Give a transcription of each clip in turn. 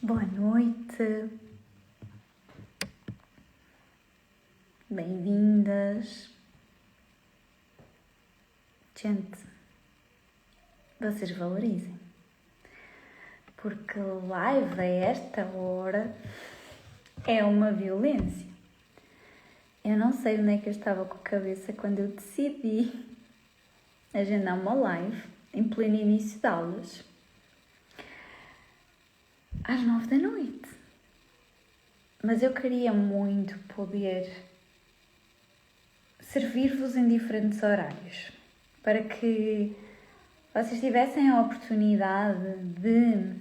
Boa noite, bem-vindas. Gente, vocês valorizem, porque live a esta hora é uma violência. Eu não sei onde é que eu estava com a cabeça quando eu decidi agendar uma live em pleno início de aulas, às 9 da noite. Mas eu queria muito poder servir-vos em diferentes horários, para que vocês tivessem a oportunidade de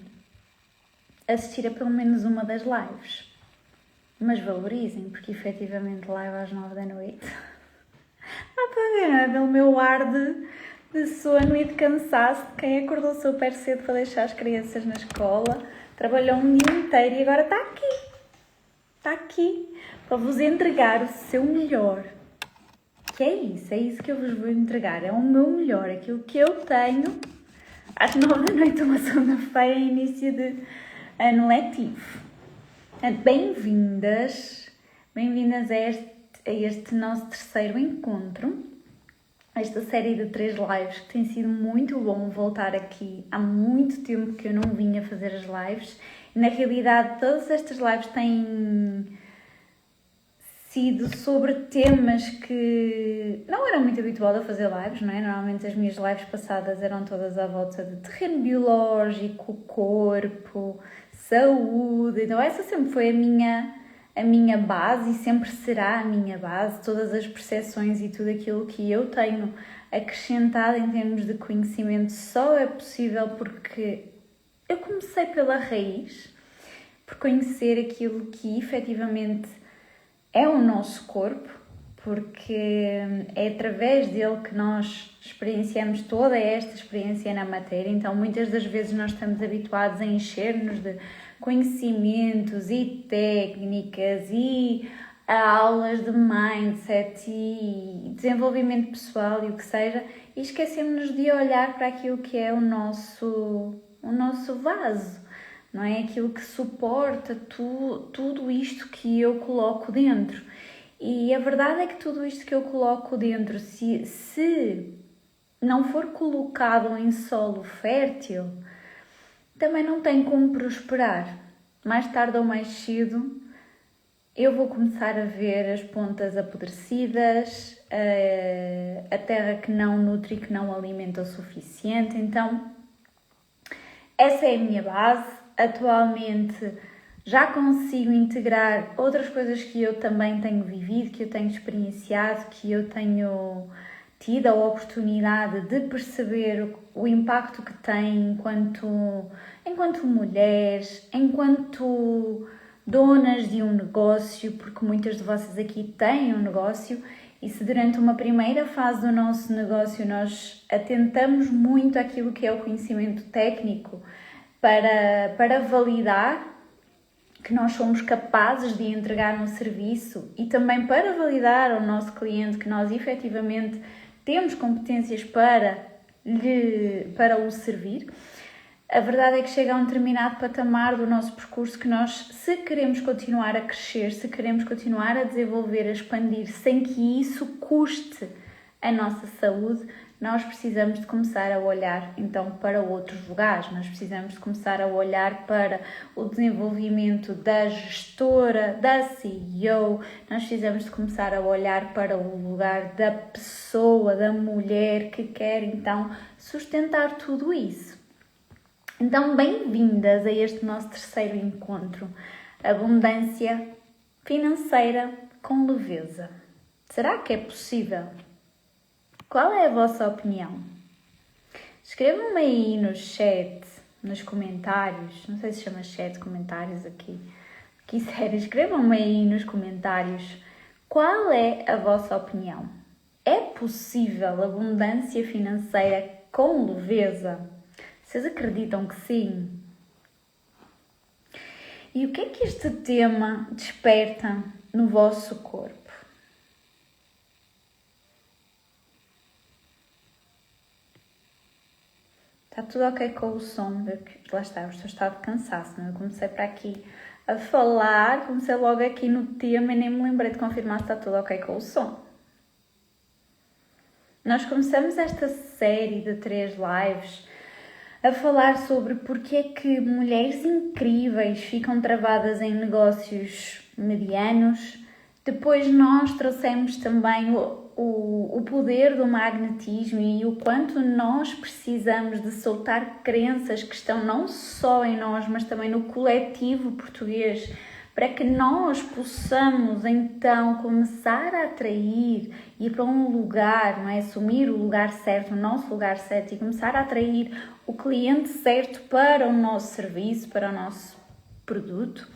assistir a pelo menos uma das lives. Mas valorizem, porque efetivamente live às 9 da noite. Dá para ver, não é? Pelo meu ar de sono e de cansaço de quem acordou super cedo para deixar as crianças na escola, trabalhou um dia inteiro e agora está aqui, para vos entregar o seu melhor. Que é isso que eu vos vou entregar, é o meu melhor, aquilo que eu tenho às 9 da noite, uma segunda-feira, início de ano letivo. Bem-vindas a este nosso terceiro encontro, esta série de 3 lives, que tem sido muito bom voltar aqui. Há muito tempo que eu não vinha fazer as lives. Na realidade, todas estas lives têm sido sobre temas que não era muito habitual a fazer lives, não é? Normalmente as minhas lives passadas eram todas à volta de terreno biológico, corpo, saúde. Então essa sempre foi a minha base e sempre será a minha base. Todas as percepções e tudo aquilo que eu tenho acrescentado em termos de conhecimento só é possível porque eu comecei pela raiz, por conhecer aquilo que efetivamente é o nosso corpo, porque é através dele que nós experienciamos toda esta experiência na matéria. Então muitas das vezes nós estamos habituados a encher-nos de conhecimentos e técnicas e aulas de mindset e desenvolvimento pessoal e o que seja, e esquecemos-nos de olhar para aquilo que é o nosso vaso. Não é? Aquilo que suporta tudo isto que eu coloco dentro. E a verdade é que tudo isto que eu coloco dentro, se não for colocado em solo fértil, também não tem como prosperar. Mais tarde ou mais cedo, eu vou começar a ver as pontas apodrecidas, a terra que não nutre e que não alimenta o suficiente. Então, essa é a minha base. Atualmente já consigo integrar outras coisas que eu também tenho vivido, que eu tenho experienciado, que eu tenho tido a oportunidade de perceber o impacto que tem enquanto mulheres, enquanto donas de um negócio, porque muitas de vocês aqui têm um negócio. E se durante uma primeira fase do nosso negócio nós atentamos muito àquilo que é o conhecimento técnico, para validar que nós somos capazes de entregar um serviço e também para validar ao nosso cliente que nós efetivamente temos competências para o servir, a verdade é que chega a um determinado patamar do nosso percurso que nós, se queremos continuar a crescer, se queremos continuar a desenvolver, a expandir, sem que isso custe a nossa saúde, nós precisamos de começar a olhar então para outros lugares. Nós precisamos de começar a olhar para o desenvolvimento da gestora, da CEO, nós precisamos de começar a olhar para o lugar da pessoa, da mulher que quer então sustentar tudo isso. Então, bem-vindas a este nosso terceiro encontro, Abundância Financeira com Leveza. Será que é possível? Qual é a vossa opinião? Escrevam-me aí no chat, nos comentários, não sei se chama chat, comentários aqui, quiserem, escrevam-me aí nos comentários qual é a vossa opinião. É possível abundância financeira com leveza? Vocês acreditam que sim? E o que é que este tema desperta no vosso corpo? Está tudo ok com o som? Lá está, o seu estado de cansaço, não é? Eu comecei para aqui a falar, comecei logo aqui no tema e nem me lembrei de confirmar se está tudo ok com o som. Nós começamos esta série de 3 lives a falar sobre porque é que mulheres incríveis ficam travadas em negócios medianos. Depois nós trouxemos também o poder do magnetismo e o quanto nós precisamos de soltar crenças que estão não só em nós, mas também no coletivo português, para que nós possamos então começar a atrair, ir para um lugar, não é? Assumir o lugar certo, o nosso lugar certo e começar a atrair o cliente certo para o nosso serviço, para o nosso produto.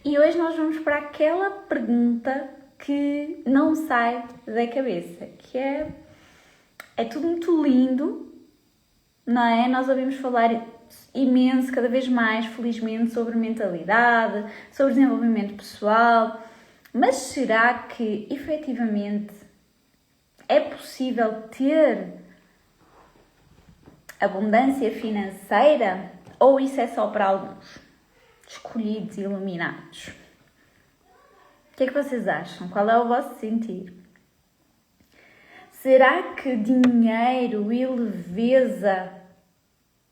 E hoje nós vamos para aquela pergunta que não sai da cabeça, que é tudo muito lindo, não é? Nós ouvimos falar imenso, cada vez mais, felizmente, sobre mentalidade, sobre desenvolvimento pessoal, mas será que, efetivamente, é possível ter abundância financeira ou isso é só para alguns escolhidos e iluminados? O que é que vocês acham? Qual é o vosso sentir? Será que dinheiro e leveza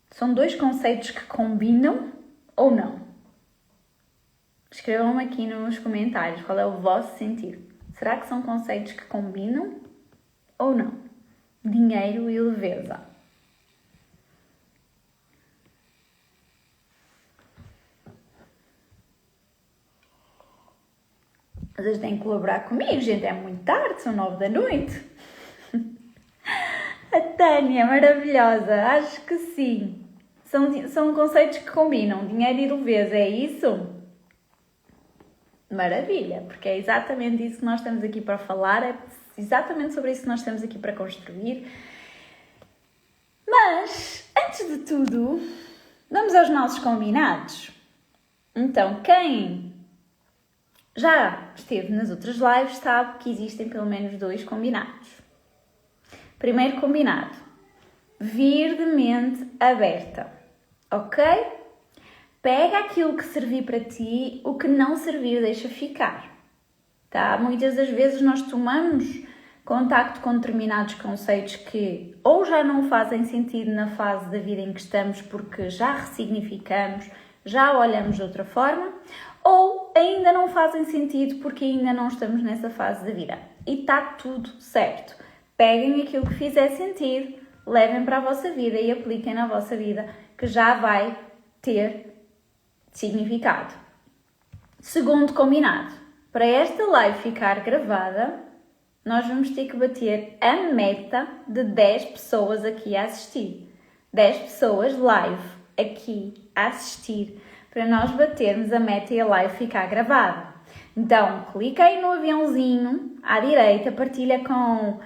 são 2 conceitos que combinam ou não? Escrevam-me aqui nos comentários qual é o vosso sentir. Será que são conceitos que combinam ou não? Dinheiro e leveza. Vocês têm que colaborar comigo, gente. É muito tarde, são 9 da noite. A Tânia, maravilhosa. Acho que sim. São conceitos que combinam. Dinheiro e leveza, é isso? Maravilha, porque é exatamente isso que nós estamos aqui para falar. É exatamente sobre isso que nós estamos aqui para construir. Mas, antes de tudo, vamos aos nossos combinados. Então, quem já esteve nas outras lives sabe que existem pelo menos 2 combinados. Primeiro combinado, vir de mente aberta, ok? Pega aquilo que servir para ti, o que não servir deixa ficar, tá? Muitas das vezes nós tomamos contacto com determinados conceitos que ou já não fazem sentido na fase da vida em que estamos porque já ressignificamos, já olhamos de outra forma, ou ainda não fazem sentido porque ainda não estamos nessa fase da vida. E está tudo certo. Peguem aquilo que fizer sentido, levem para a vossa vida e apliquem na vossa vida, que já vai ter significado. Segundo combinado, para esta live ficar gravada, nós vamos ter que bater a meta de 10 pessoas aqui a assistir. 10 pessoas live aqui a assistir, para nós batermos a meta e a live ficar gravada. Então, clica aí no aviãozinho à direita, partilha com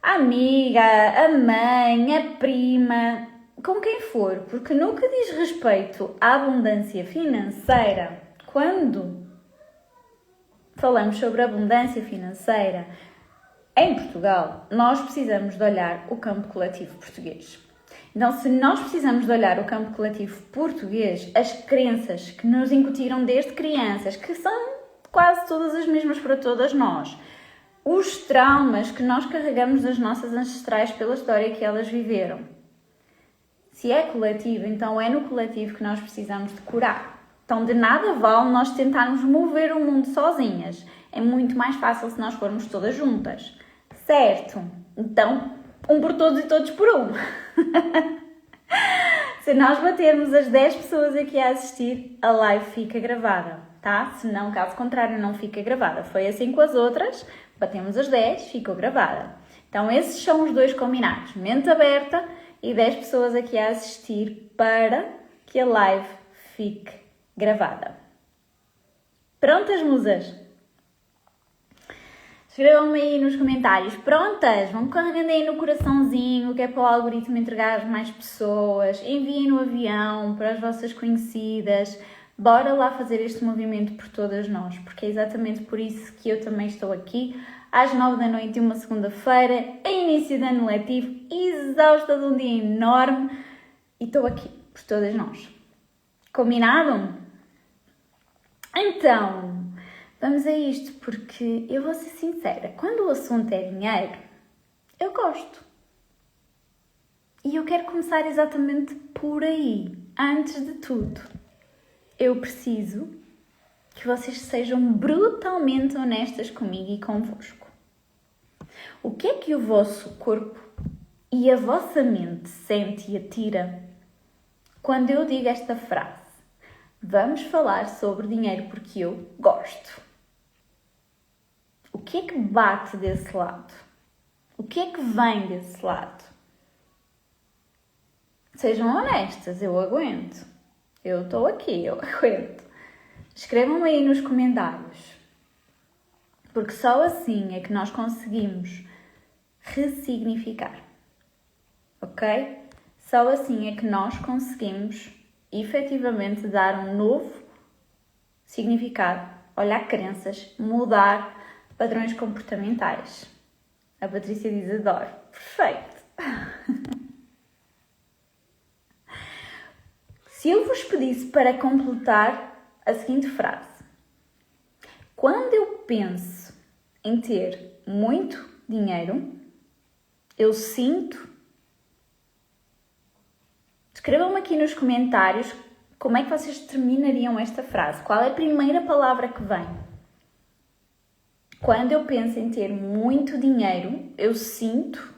a amiga, a mãe, a prima, com quem for, porque no que diz respeito à abundância financeira, quando falamos sobre abundância financeira em Portugal, nós precisamos de olhar o campo coletivo português. Então, se nós precisamos de olhar o campo coletivo português, as crenças que nos incutiram desde crianças, que são quase todas as mesmas para todas nós, os traumas que nós carregamos das nossas ancestrais pela história que elas viveram. Se é coletivo, então é no coletivo que nós precisamos de curar. Então, de nada vale nós tentarmos mover o mundo sozinhas. É muito mais fácil se nós formos todas juntas. Certo? Então, um por todos e todos por um. Se nós batermos as 10 pessoas aqui a assistir, a live fica gravada, tá? Se não, caso contrário, não fica gravada. Foi assim com as outras, batemos as 10, ficou gravada. Então, esses são os 2 combinados. Mente aberta e 10 pessoas aqui a assistir para que a live fique gravada. Prontas, musas? Escrevam-me aí nos comentários. Prontas? Vão carregando aí no coraçãozinho, que é para o algoritmo entregar mais pessoas. Enviem no avião para as vossas conhecidas. Bora lá fazer este movimento por todas nós, porque é exatamente por isso que eu também estou aqui, às 9 da noite de uma segunda-feira, em início de ano letivo, exausta de um dia enorme, E estou aqui, por todas nós. Combinado? Então, vamos a isto, porque eu vou ser sincera, quando o assunto é dinheiro, eu gosto. E eu quero começar exatamente por aí. Antes de tudo, eu preciso que vocês sejam brutalmente honestas comigo e convosco. O que é que o vosso corpo e a vossa mente sente e atira quando eu digo esta frase? Vamos falar sobre dinheiro porque eu gosto. O que é que bate desse lado? O que é que vem desse lado? Sejam honestas, eu aguento. Eu estou aqui, eu aguento. Escrevam aí nos comentários. Porque só assim é que nós conseguimos ressignificar. Ok? Só assim é que nós conseguimos efetivamente dar um novo significado, olhar crenças, mudar padrões comportamentais. A Patrícia diz: adoro. Perfeito! Se eu vos pedisse para completar a seguinte frase: quando eu penso em ter muito dinheiro, eu sinto. Escrevam-me aqui nos comentários como é que vocês terminariam esta frase. Qual é a primeira palavra que vem? Quando eu penso em ter muito dinheiro, eu sinto.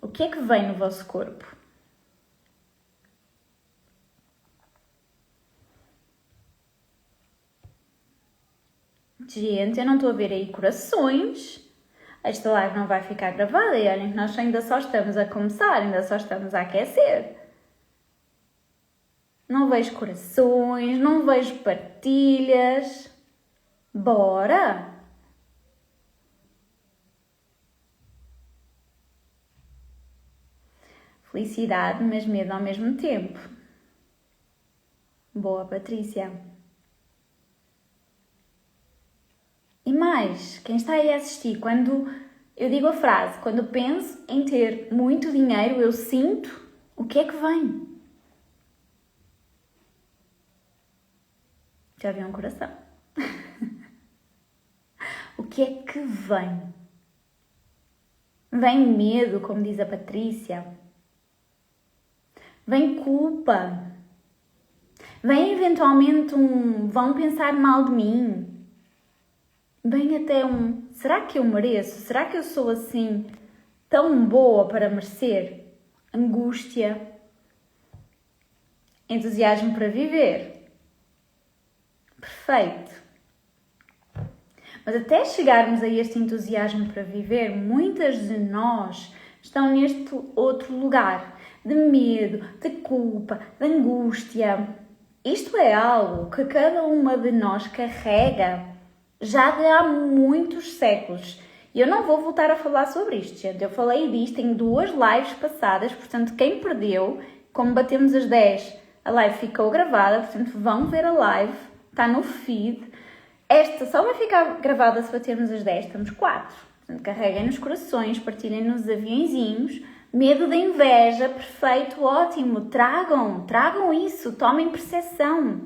O que é que vem no vosso corpo? Gente, eu não estou a ver aí corações. Esta live não vai ficar gravada e olhem que nós ainda só estamos a começar, ainda só estamos a aquecer. Não vejo corações, não vejo partilhas. Bora! Felicidade, mas medo ao mesmo tempo. Boa, Patrícia. E mais, quem está aí a assistir, quando eu digo a frase, quando penso em ter muito dinheiro, eu sinto, o que é que vem? Já vi um coração. O que é que vem? Vem medo, como diz a Patrícia. Vem culpa. Vem eventualmente vão pensar mal de mim. Vem até será que eu mereço? Será que eu sou assim tão boa para merecer? Angústia. Entusiasmo para viver. Perfeito. Mas até chegarmos a este entusiasmo para viver, muitas de nós estão neste outro lugar de medo, de culpa, de angústia. Isto é algo que cada uma de nós carrega já de há muitos séculos. E eu não vou voltar a falar sobre isto, gente. Eu falei disto em 2 lives passadas, portanto, quem perdeu, como batemos as 10, a live ficou gravada, portanto, vão ver a live, está no feed. Esta só vai ficar gravada se batermos as 10, estamos 4. Portanto, carreguem nos corações, partilhem nos aviãozinhos. Medo da inveja, perfeito, ótimo. Tragam isso, tomem percepção.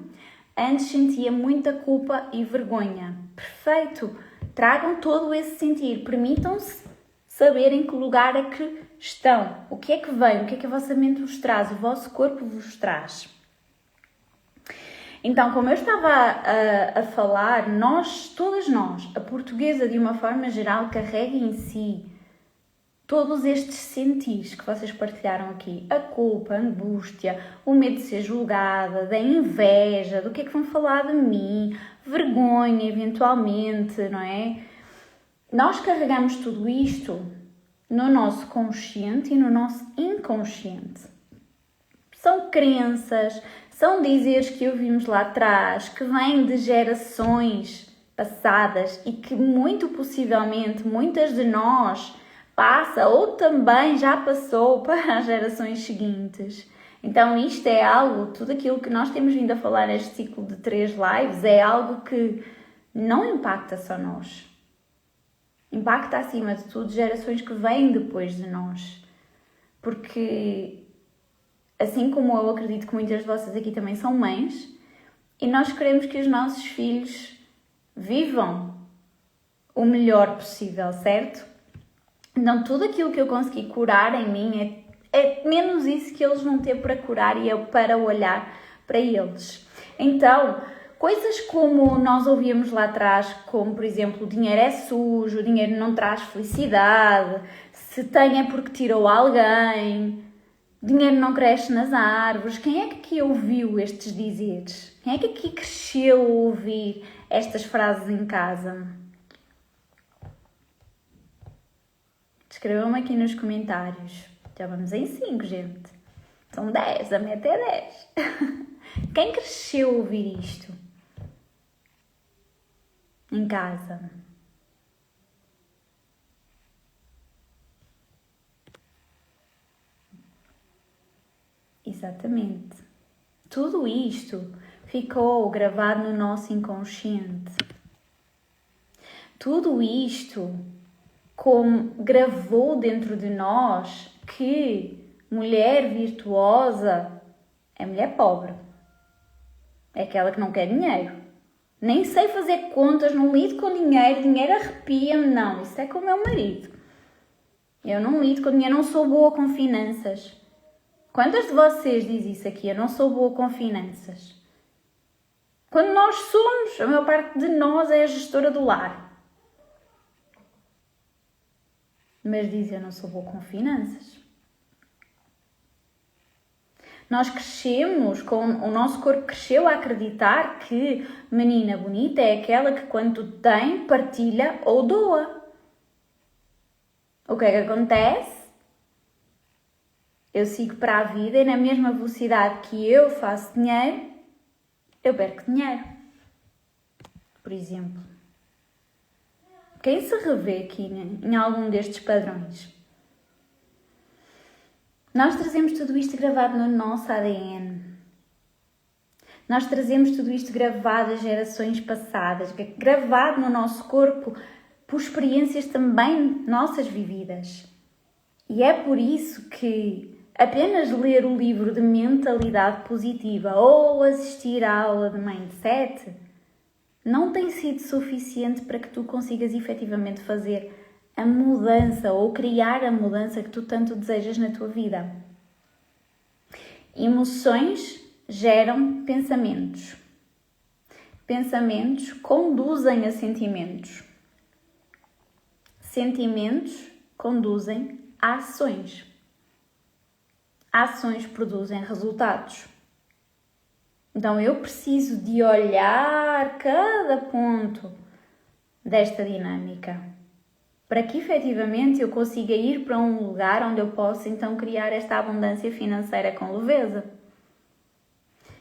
Antes sentia muita culpa e vergonha. Perfeito, tragam todo esse sentir. Permitam-se saber em que lugar é que estão. O que é que vem, o que é que a vossa mente vos traz, o vosso corpo vos traz. Então, como eu estava a falar, todas nós, a portuguesa de uma forma geral, carrega em si todos estes sentidos que vocês partilharam aqui. A culpa, a angústia, o medo de ser julgada, da inveja, do que é que vão falar de mim, vergonha, eventualmente, não é? Nós carregamos tudo isto no nosso consciente e no nosso inconsciente. São crenças, são dizeres que ouvimos lá atrás, que vêm de gerações passadas e que muito possivelmente muitas de nós passa ou também já passou para as gerações seguintes. Então isto é algo, tudo aquilo que nós temos vindo a falar neste ciclo de 3 lives é algo que não impacta só nós. Impacta acima de tudo gerações que vêm depois de nós. Porque assim como eu acredito que muitas de vocês aqui também são mães, e nós queremos que os nossos filhos vivam o melhor possível, certo? Então, tudo aquilo que eu consegui curar em mim é menos isso que eles vão ter para curar e eu para olhar para eles. Então, coisas como nós ouvíamos lá atrás, como por exemplo, o dinheiro é sujo, o dinheiro não traz felicidade, se tem é porque tirou alguém, dinheiro não cresce nas árvores. Quem é que aqui ouviu estes dizeres? Quem é que aqui cresceu a ouvir estas frases em casa? Escrevam-me aqui nos comentários. Já vamos em 5, gente. São 10, a meta é 10. Quem cresceu a ouvir isto? Em casa. Exatamente. Tudo isto ficou gravado no nosso inconsciente. Tudo isto como gravou dentro de nós que mulher virtuosa é mulher pobre. É aquela que não quer dinheiro. Nem sei fazer contas, não lido com dinheiro, dinheiro arrepia-me, não. Isso é com o meu marido. Eu não lido com dinheiro, não sou boa com finanças. Quantas de vocês diz isso aqui? Eu não sou boa com finanças. Quando nós somos, a maior parte de nós é a gestora do lar. Mas diz eu não sou boa com finanças. Nós crescemos, o nosso corpo cresceu a acreditar que menina bonita é aquela que quando tem, partilha ou doa. O que é que acontece? Eu sigo para a vida e na mesma velocidade que eu faço dinheiro, eu perco dinheiro. Por exemplo. Quem se revê aqui em algum destes padrões? Nós trazemos tudo isto gravado no nosso ADN. Nós trazemos tudo isto gravado às gerações passadas, gravado no nosso corpo por experiências também nossas vividas. E é por isso que apenas ler o livro de mentalidade positiva ou assistir à aula de mindset não tem sido suficiente para que tu consigas efetivamente fazer a mudança ou criar a mudança que tu tanto desejas na tua vida. Emoções geram pensamentos. Pensamentos conduzem a sentimentos. Sentimentos conduzem a ações. Ações produzem resultados. Então eu preciso de olhar cada ponto desta dinâmica para que efetivamente eu consiga ir para um lugar onde eu possa então criar esta abundância financeira com leveza.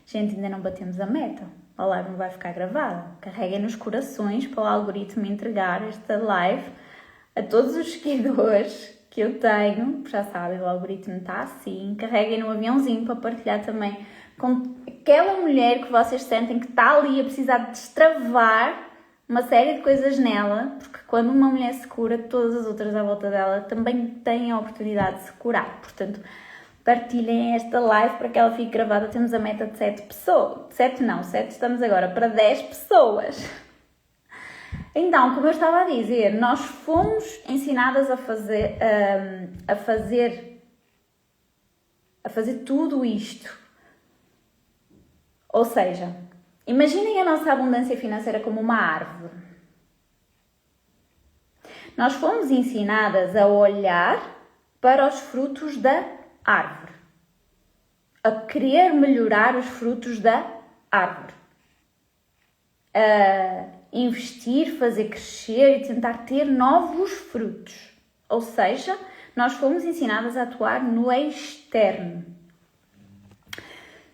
Gente, ainda não batemos a meta. A live não vai ficar gravada. Carreguem nos corações para o algoritmo entregar esta live a todos os seguidores que eu tenho. Já sabem, o algoritmo está assim. Carreguem no aviãozinho para partilhar também com aquela mulher que vocês sentem que está ali a precisar de destravar uma série de coisas nela, porque quando uma mulher se cura, todas as outras à volta dela também têm a oportunidade de se curar. Portanto, partilhem esta live para que ela fique gravada. Temos a meta de 7 pessoas. 7 não, 7 estamos agora para 10 pessoas. Então, como eu estava a dizer, nós fomos ensinadas a fazer tudo isto. Ou seja, imaginem a nossa abundância financeira como uma árvore. Nós fomos ensinadas a olhar para os frutos da árvore, a querer melhorar os frutos da árvore, a investir, fazer crescer e tentar ter novos frutos. Ou seja, nós fomos ensinadas a atuar no externo.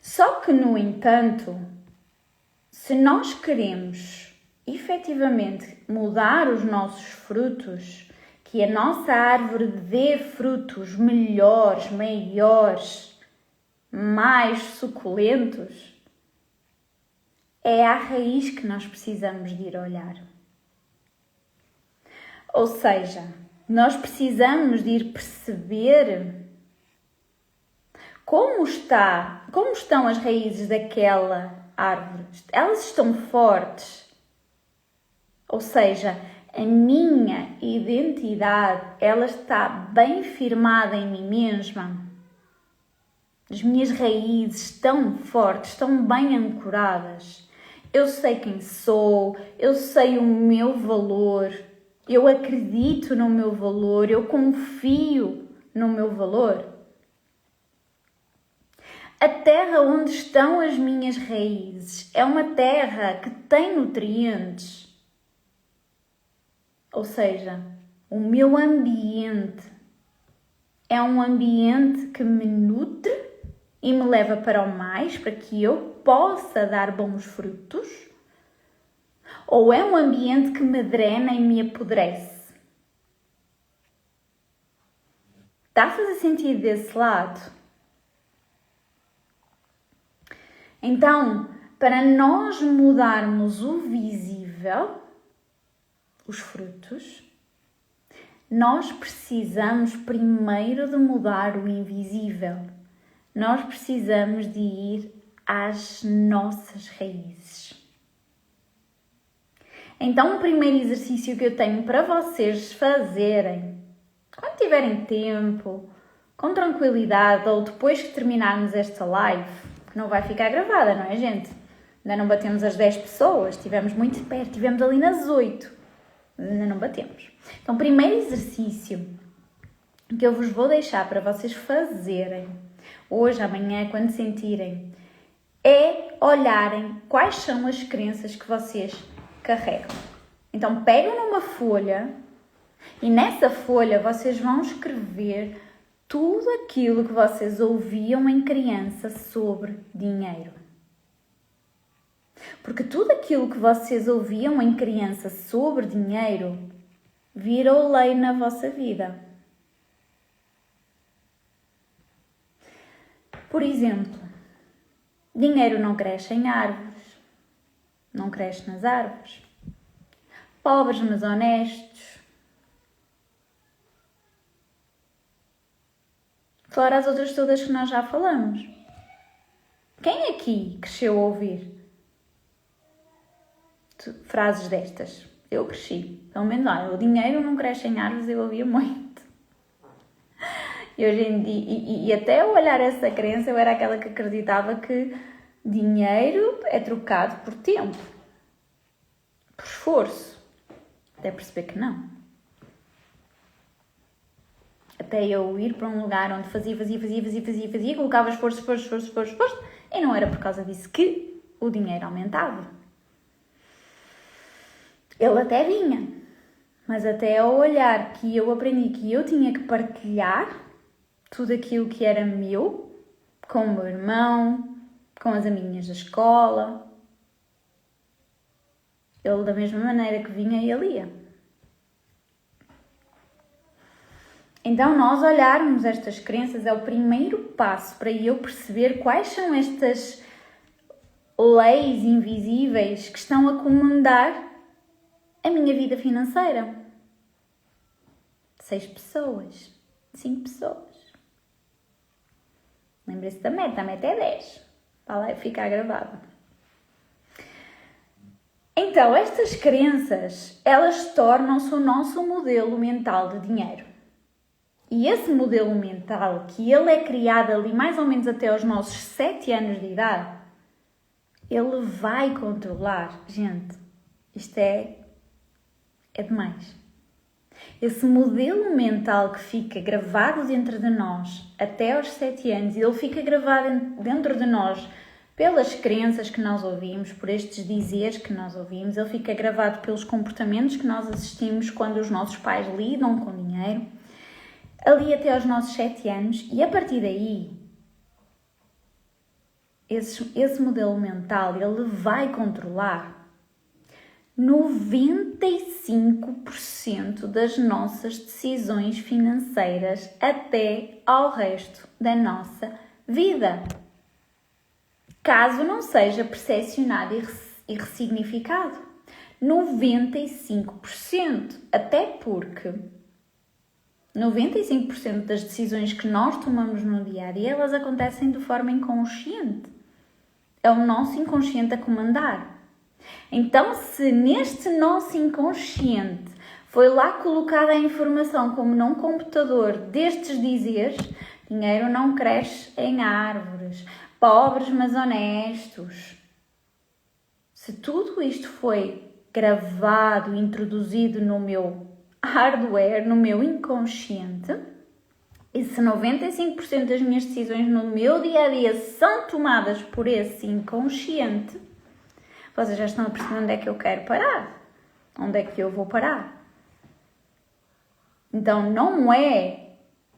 Só que, no entanto, se nós queremos efetivamente mudar os nossos frutos, que a nossa árvore dê frutos melhores, maiores, mais suculentos, é à raiz que nós precisamos de ir olhar. Ou seja, nós precisamos de ir perceber Como estão as raízes daquela árvore? Elas estão fortes. Ou seja, a minha identidade, ela está bem firmada em mim mesma. As minhas raízes estão fortes, estão bem ancoradas. Eu sei quem sou, eu sei o meu valor, eu acredito no meu valor, eu confio no meu valor. A terra onde estão as minhas raízes é uma terra que tem nutrientes. Ou seja, o meu ambiente é um ambiente que me nutre e me leva para o mais, para que eu possa dar bons frutos? Ou é um ambiente que me drena e me apodrece? Está a fazer sentido desse lado? Então, para nós mudarmos o visível, os frutos, nós precisamos primeiro de mudar o invisível. Nós precisamos de ir às nossas raízes. Então, o primeiro exercício que eu tenho para vocês fazerem, quando tiverem tempo, com tranquilidade, ou depois que terminarmos esta live, que não vai ficar gravada, não é, gente? Ainda não batemos as 10 pessoas, estivemos muito perto, estivemos ali nas 8. Ainda não batemos. Então, o primeiro exercício que eu vos vou deixar para vocês fazerem, hoje, amanhã, quando sentirem, é olharem quais são as crenças que vocês carregam. Então, pegam numa folha e nessa folha vocês vão escrever tudo aquilo que vocês ouviam em criança sobre dinheiro. Porque tudo aquilo que vocês ouviam em criança sobre dinheiro virou lei na vossa vida. Por exemplo, dinheiro não cresce em árvores, não cresce nas árvores. Pobres mas honestos. Fora as outras todas que nós já falamos. Quem aqui cresceu a ouvir frases destas? Eu cresci. Pelo menos, olha, o dinheiro não cresce em árvores, eu ouvia muito. E hoje em dia, e até ao olhar essa crença, eu era aquela que acreditava que dinheiro é trocado por tempo, por esforço. Até perceber que não. Até eu ir para um lugar onde fazia, colocava esforço, e não era por causa disso que o dinheiro aumentava. Ele até vinha, mas até ao olhar que eu aprendi que eu tinha que partilhar tudo aquilo que era meu, com o meu irmão, com as amigas da escola, ele da mesma maneira que vinha, ele ia. Então, nós olharmos estas crenças é o primeiro passo para eu perceber quais são estas leis invisíveis que estão a comandar a minha vida financeira. 6 pessoas, 5 pessoas. Lembre-se da meta, a meta é 10. Para lá ficar gravado. Então, estas crenças, elas tornam-se o nosso modelo mental de dinheiro. E esse modelo mental, que ele é criado ali mais ou menos até aos nossos 7 anos de idade, ele vai controlar. Gente, isto é demais. Esse modelo mental que fica gravado dentro de nós até aos 7 anos, e ele fica gravado dentro de nós pelas crenças que nós ouvimos, por estes dizeres que nós ouvimos, ele fica gravado pelos comportamentos que nós assistimos quando os nossos pais lidam com dinheiro, ali até aos nossos 7 anos, e a partir daí, esse modelo mental, ele vai controlar 95% das nossas decisões financeiras até ao resto da nossa vida. Caso não seja percepcionado e ressignificado. 95%. Até porque 95% das decisões que nós tomamos no dia a dia, elas acontecem de forma inconsciente. É o nosso inconsciente a comandar. Então, se neste nosso inconsciente foi lá colocada a informação como num computador destes dizeres: dinheiro não cresce em árvores, pobres mas honestos. Se tudo isto foi gravado, introduzido no meu hardware, no meu inconsciente, e se 95% das minhas decisões no meu dia-a-dia são tomadas por esse inconsciente, vocês já estão a perceber onde é que eu quero parar. Onde é que eu vou parar? Então, não é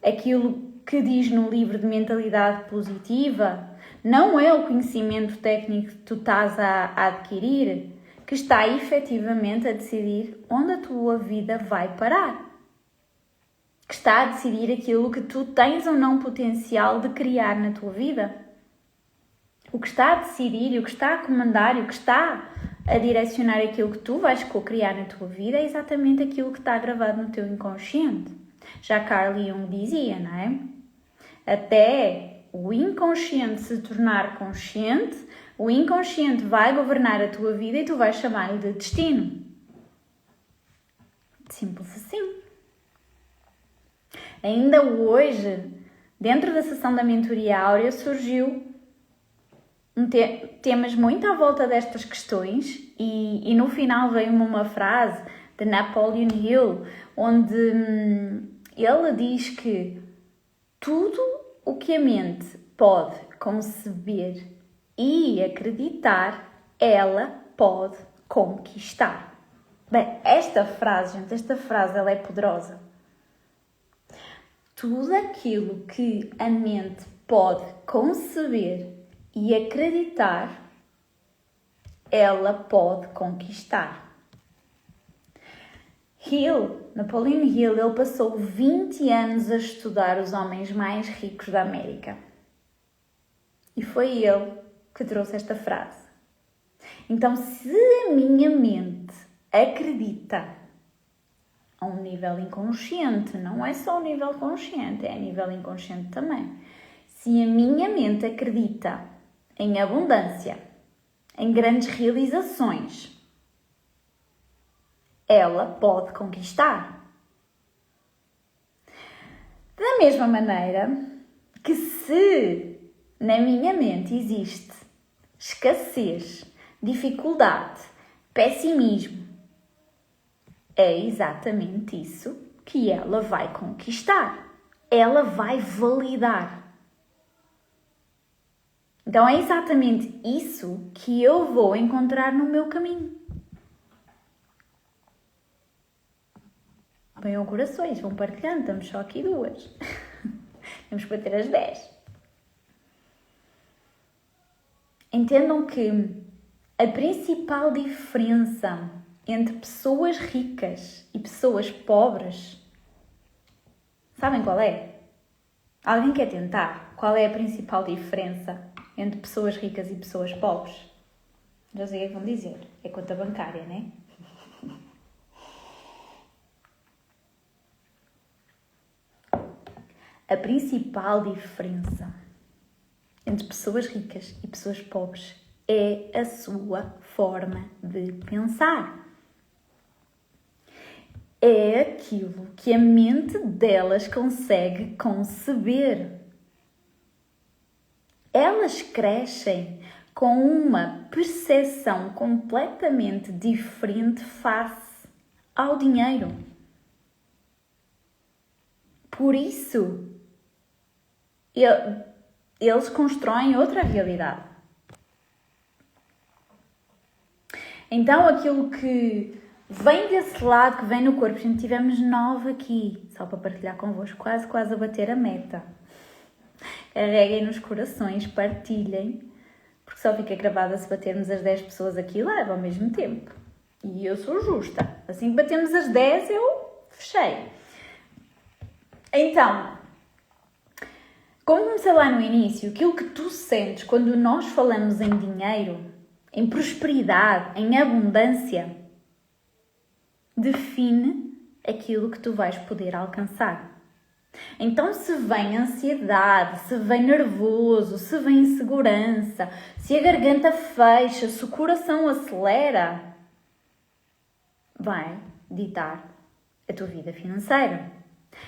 aquilo que diz no livro de mentalidade positiva, não é o conhecimento técnico que tu estás a adquirir que está efetivamente a decidir onde a tua vida vai parar. Que está a decidir aquilo que tu tens ou não potencial de criar na tua vida. O que está a decidir e o que está a comandar e o que está a direcionar aquilo que tu vais co-criar na tua vida é exatamente aquilo que está gravado no teu inconsciente. Já Carl Jung dizia, não é? Até o inconsciente se tornar consciente, o inconsciente vai governar a tua vida e tu vais chamar-lhe de destino. Simples assim. Ainda hoje, dentro da sessão da mentoria áurea, surgiu temas muito à volta destas questões e no final veio-me uma frase de Napoleon Hill, onde ele diz que tudo o que a mente pode conceber e acreditar, ela pode conquistar. Bem, esta frase, gente, ela é poderosa. Tudo aquilo que a mente pode conceber e acreditar, ela pode conquistar. Napoleon Hill, ele passou 20 anos a estudar os homens mais ricos da América. E foi ele que trouxe esta frase. Então, se a minha mente acredita a um nível inconsciente, não é só o nível consciente, é a nível inconsciente também. Se a minha mente acredita em abundância, em grandes realizações, ela pode conquistar. Da mesma maneira que se na minha mente existe escassez, dificuldade, pessimismo, é exatamente isso que ela vai conquistar. Ela vai validar. Então é exatamente isso que eu vou encontrar no meu caminho. Venham corações, vão partilhando, estamos só aqui 2. Temos que bater as 10. Entendam que a principal diferença entre pessoas ricas e pessoas pobres, sabem qual é? Alguém quer tentar? Qual é a principal diferença entre pessoas ricas e pessoas pobres? Já sei o que vão dizer. É conta bancária, não é? A principal diferença entre pessoas ricas e pessoas pobres é a sua forma de pensar. É aquilo que a mente delas consegue conceber. Elas crescem com uma percepção completamente diferente face ao dinheiro. Por isso, eles constroem outra realidade. Então, aquilo que vem desse lado, que vem no corpo, a gente tivemos 9 aqui, só para partilhar convosco, quase a bater a meta. Carreguem nos corações, partilhem, porque só fica gravada se batermos as 10 pessoas aqui live ao mesmo tempo. E eu sou justa. Assim que batemos as 10, eu fechei. Então, como comecei lá no início, aquilo que tu sentes quando nós falamos em dinheiro, em prosperidade, em abundância, define aquilo que tu vais poder alcançar. Então, se vem ansiedade, se vem nervoso, se vem insegurança, se a garganta fecha, se o coração acelera, vai ditar a tua vida financeira.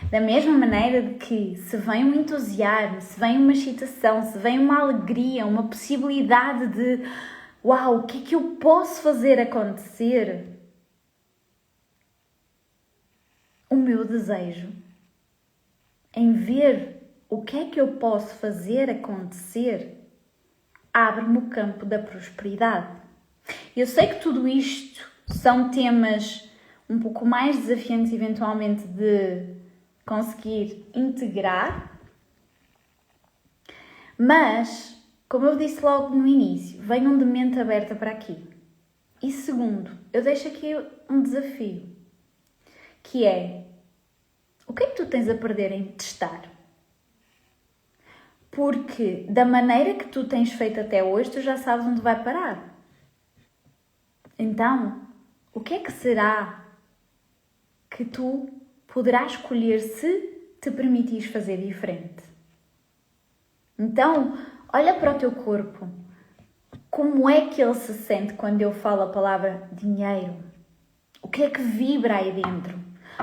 Da mesma maneira de que se vem um entusiasmo, se vem uma excitação, se vem uma alegria, uma possibilidade de uau, o que é que eu posso fazer acontecer? O meu desejo em ver o que é que eu posso fazer acontecer abre-me o campo da prosperidade. Eu sei que tudo isto são temas um pouco mais desafiantes eventualmente de conseguir integrar, mas, como eu disse logo no início, venham de mente aberta para aqui. E segundo, eu deixo aqui um desafio, que é, o que é que tu tens a perder em testar? Porque da maneira que tu tens feito até hoje, tu já sabes onde vai parar. Então, o que é que será que tu poderás escolher se te permitires fazer diferente? Então, olha para o teu corpo. Como é que ele se sente quando eu falo a palavra dinheiro? O que é que vibra aí dentro?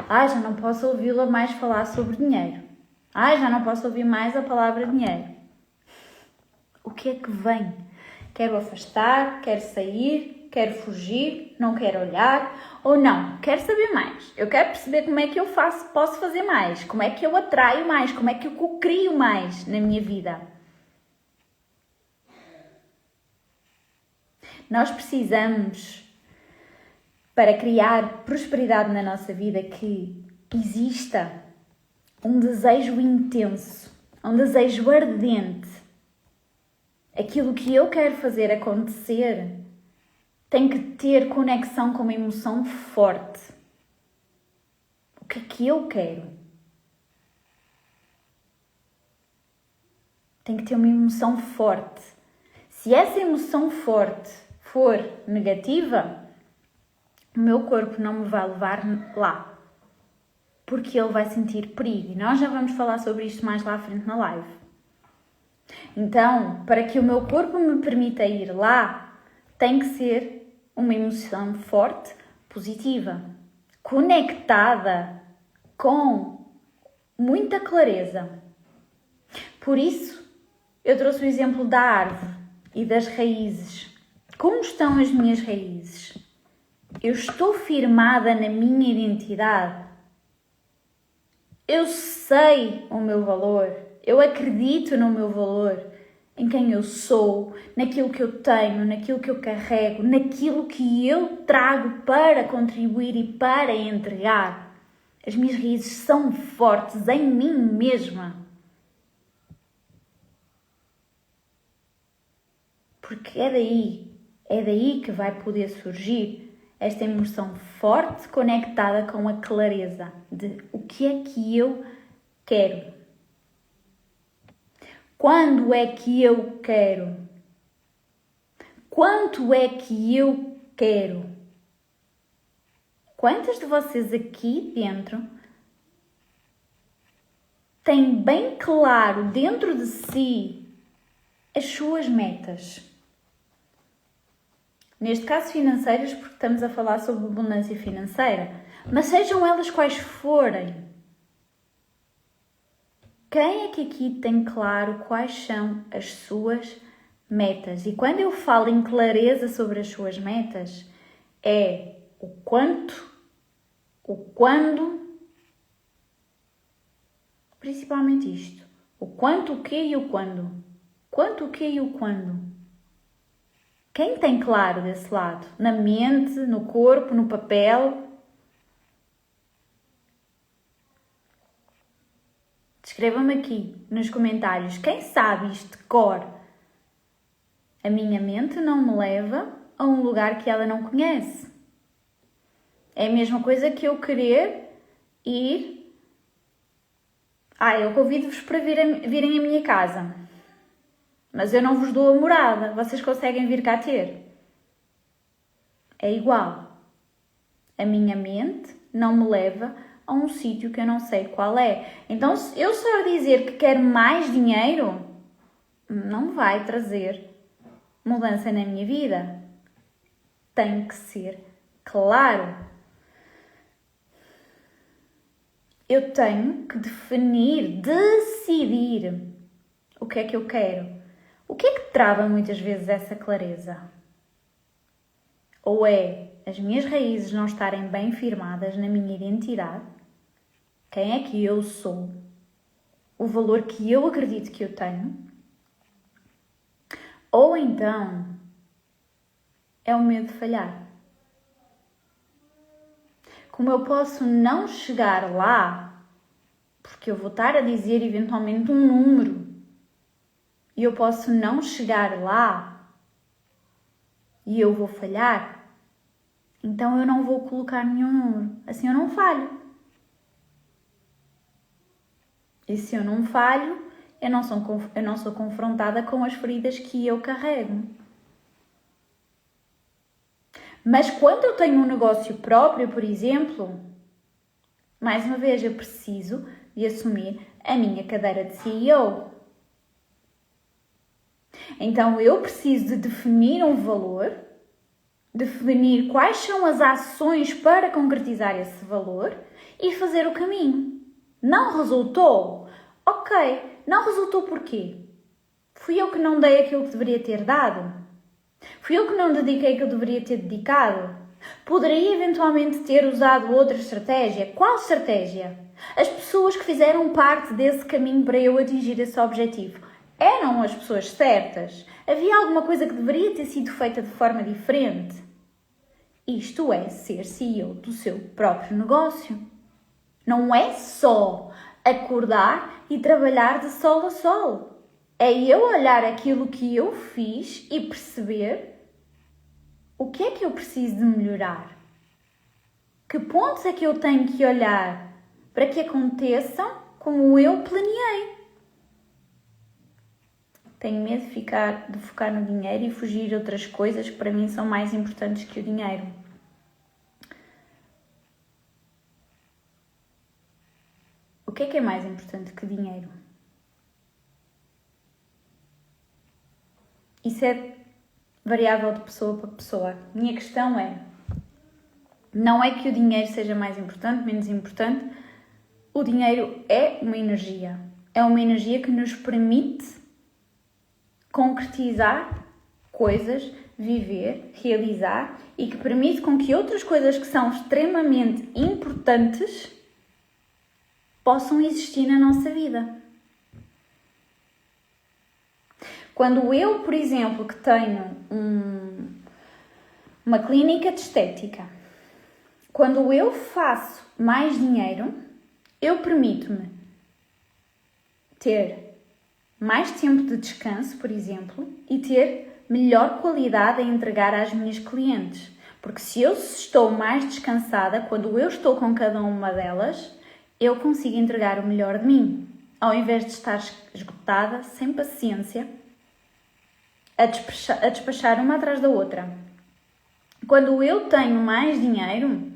Já não posso ouvi-la mais falar sobre dinheiro. Já não posso ouvir mais a palavra dinheiro. O que é que vem? Quero afastar, quero sair, quero fugir, não quero olhar, ou não, quero saber mais. Eu quero perceber como é que eu posso fazer mais, como é que eu atraio mais, como é que eu crio mais na minha vida. Nós precisamos, para criar prosperidade na nossa vida, que exista um desejo intenso, um desejo ardente. Aquilo que eu quero fazer acontecer tem que ter conexão com uma emoção forte. O que é que eu quero? Tem que ter uma emoção forte. Se essa emoção forte for negativa, o meu corpo não me vai levar lá. Porque ele vai sentir perigo. E nós já vamos falar sobre isto mais lá à frente na live. Então, para que o meu corpo me permita ir lá, tem que ser uma emoção forte, positiva, conectada com muita clareza. Por isso, eu trouxe o exemplo da árvore e das raízes. Como estão as minhas raízes? Eu estou firmada na minha identidade. Eu sei o meu valor. Eu acredito no meu valor, em quem eu sou, naquilo que eu tenho, naquilo que eu carrego, naquilo que eu trago para contribuir e para entregar. As minhas raízes são fortes em mim mesma. Porque é daí que vai poder surgir esta emoção forte conectada com a clareza de o que é que eu quero. Quando é que eu quero? Quanto é que eu quero? Quantas de vocês aqui dentro têm bem claro dentro de si as suas metas? Neste caso financeiras, porque estamos a falar sobre abundância financeira, mas sejam elas quais forem. Quem é que aqui tem claro quais são as suas metas? E quando eu falo em clareza sobre as suas metas, é o quanto, o quando, principalmente isto. O quanto, o quê e o quando. Quanto, o quê e o quando. Quem tem claro desse lado? Na mente, no corpo, no papel? Escrevam-me aqui nos comentários. Quem sabe isto de cor? A minha mente não me leva a um lugar que ela não conhece. É a mesma coisa que eu querer ir... eu convido-vos para virem à minha casa. Mas eu não vos dou a morada. Vocês conseguem vir cá ter? É igual. A minha mente não me leva a um sítio que eu não sei qual é. Então, se eu só dizer que quero mais dinheiro, não vai trazer mudança na minha vida. Tem que ser claro. Eu tenho que definir, decidir o que é que eu quero. O que é que trava muitas vezes essa clareza? Ou é as minhas raízes não estarem bem firmadas na minha identidade? Quem é que eu sou? O valor que eu acredito que eu tenho? Ou então é o medo de falhar? Como eu posso não chegar lá, porque eu vou estar a dizer eventualmente um número, e eu posso não chegar lá, e eu vou falhar, então eu não vou colocar nenhum número, assim eu não falho. E se eu não falho, eu não sou confrontada com as feridas que eu carrego. Mas quando eu tenho um negócio próprio, por exemplo, mais uma vez eu preciso de assumir a minha cadeira de CEO. Então eu preciso de definir um valor, definir quais são as ações para concretizar esse valor e fazer o caminho. Não resultou? Ok, não resultou porquê? Fui eu que não dei aquilo que deveria ter dado? Fui eu que não dediquei aquilo que deveria ter dedicado? Poderia eventualmente ter usado outra estratégia? Qual estratégia? As pessoas que fizeram parte desse caminho para eu atingir esse objetivo eram as pessoas certas? Havia alguma coisa que deveria ter sido feita de forma diferente? Isto é ser CEO do seu próprio negócio. Não é só acordar e trabalhar de sol a sol. É eu olhar aquilo que eu fiz e perceber o que é que eu preciso de melhorar. Que pontos é que eu tenho que olhar para que aconteçam como eu planeei. Tenho medo de focar no dinheiro e fugir de outras coisas que para mim são mais importantes que o dinheiro. O que é mais importante que dinheiro? Isso é variável de pessoa para pessoa. Minha questão é, não é que o dinheiro seja mais importante, menos importante. O dinheiro é uma energia. É uma energia que nos permite concretizar coisas, viver, realizar e que permite com que outras coisas que são extremamente importantes possam existir na nossa vida. Quando eu, por exemplo, que tenho uma clínica de estética, quando eu faço mais dinheiro, eu permito-me ter mais tempo de descanso, por exemplo, e ter melhor qualidade a entregar às minhas clientes. Porque se eu estou mais descansada, quando eu estou com cada uma delas, eu consigo entregar o melhor de mim. Ao invés de estar esgotada, sem paciência, a despachar uma atrás da outra. Quando eu tenho mais dinheiro,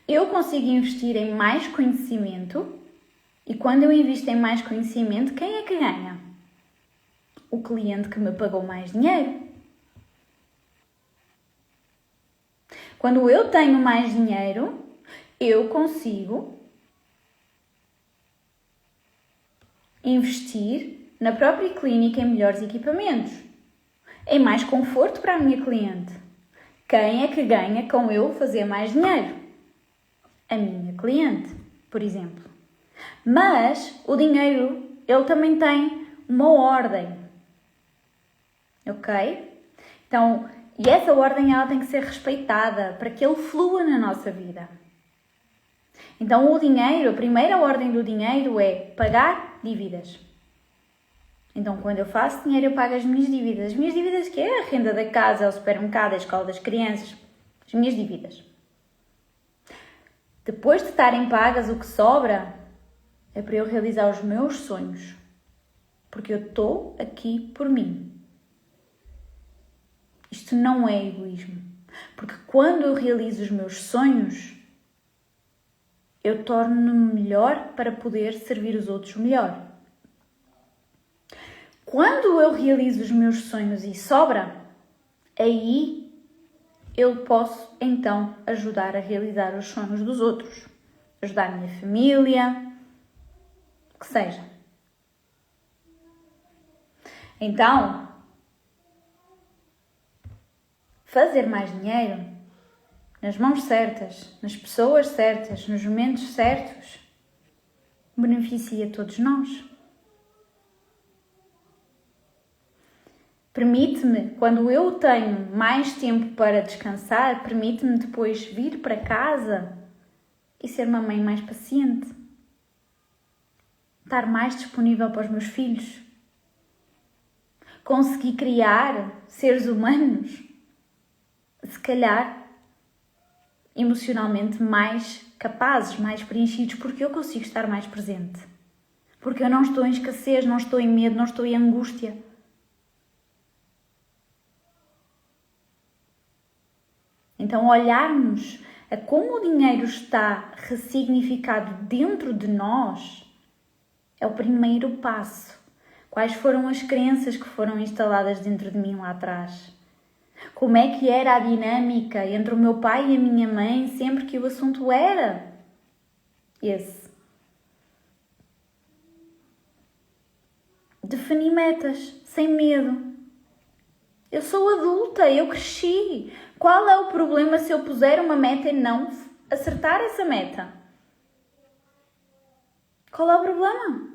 eu consigo investir em mais conhecimento. E quando eu invisto em mais conhecimento, quem é que ganha? O cliente que me pagou mais dinheiro. Quando eu tenho mais dinheiro, eu consigo investir na própria clínica em melhores equipamentos, em mais conforto para a minha cliente. Quem é que ganha com eu fazer mais dinheiro? A minha cliente, por exemplo. Mas o dinheiro, ele também tem uma ordem. Ok? Então, e essa ordem ela tem que ser respeitada para que ele flua na nossa vida. Então, o dinheiro, a primeira ordem do dinheiro é pagar dívidas. Então, quando eu faço dinheiro, eu pago as minhas dívidas. As minhas dívidas que é a renda da casa, o supermercado, a escola das crianças. As minhas dívidas. Depois de estarem pagas, o que sobra é para eu realizar os meus sonhos. Porque eu estou aqui por mim. Isto não é egoísmo. Porque quando eu realizo os meus sonhos, eu torno-me melhor para poder servir os outros melhor. Quando eu realizo os meus sonhos e sobra, aí eu posso então ajudar a realizar os sonhos dos outros. Ajudar a minha família, o que seja. Então, fazer mais dinheiro nas mãos certas, nas pessoas certas, nos momentos certos, beneficia todos nós. Permite-me, quando eu tenho mais tempo para descansar, permite-me depois vir para casa e ser uma mãe mais paciente. Estar mais disponível para os meus filhos. Conseguir criar seres humanos, se calhar, emocionalmente mais capazes, mais preenchidos, porque eu consigo estar mais presente. Porque eu não estou em escassez, não estou em medo, não estou em angústia. Então, olharmos a como o dinheiro está ressignificado dentro de nós é o primeiro passo. Quais foram as crenças que foram instaladas dentro de mim lá atrás? Como é que era a dinâmica entre o meu pai e a minha mãe sempre que o assunto era esse? Definir metas, sem medo. Eu sou adulta, eu cresci. Qual é o problema se eu puser uma meta e não acertar essa meta? Qual é o problema?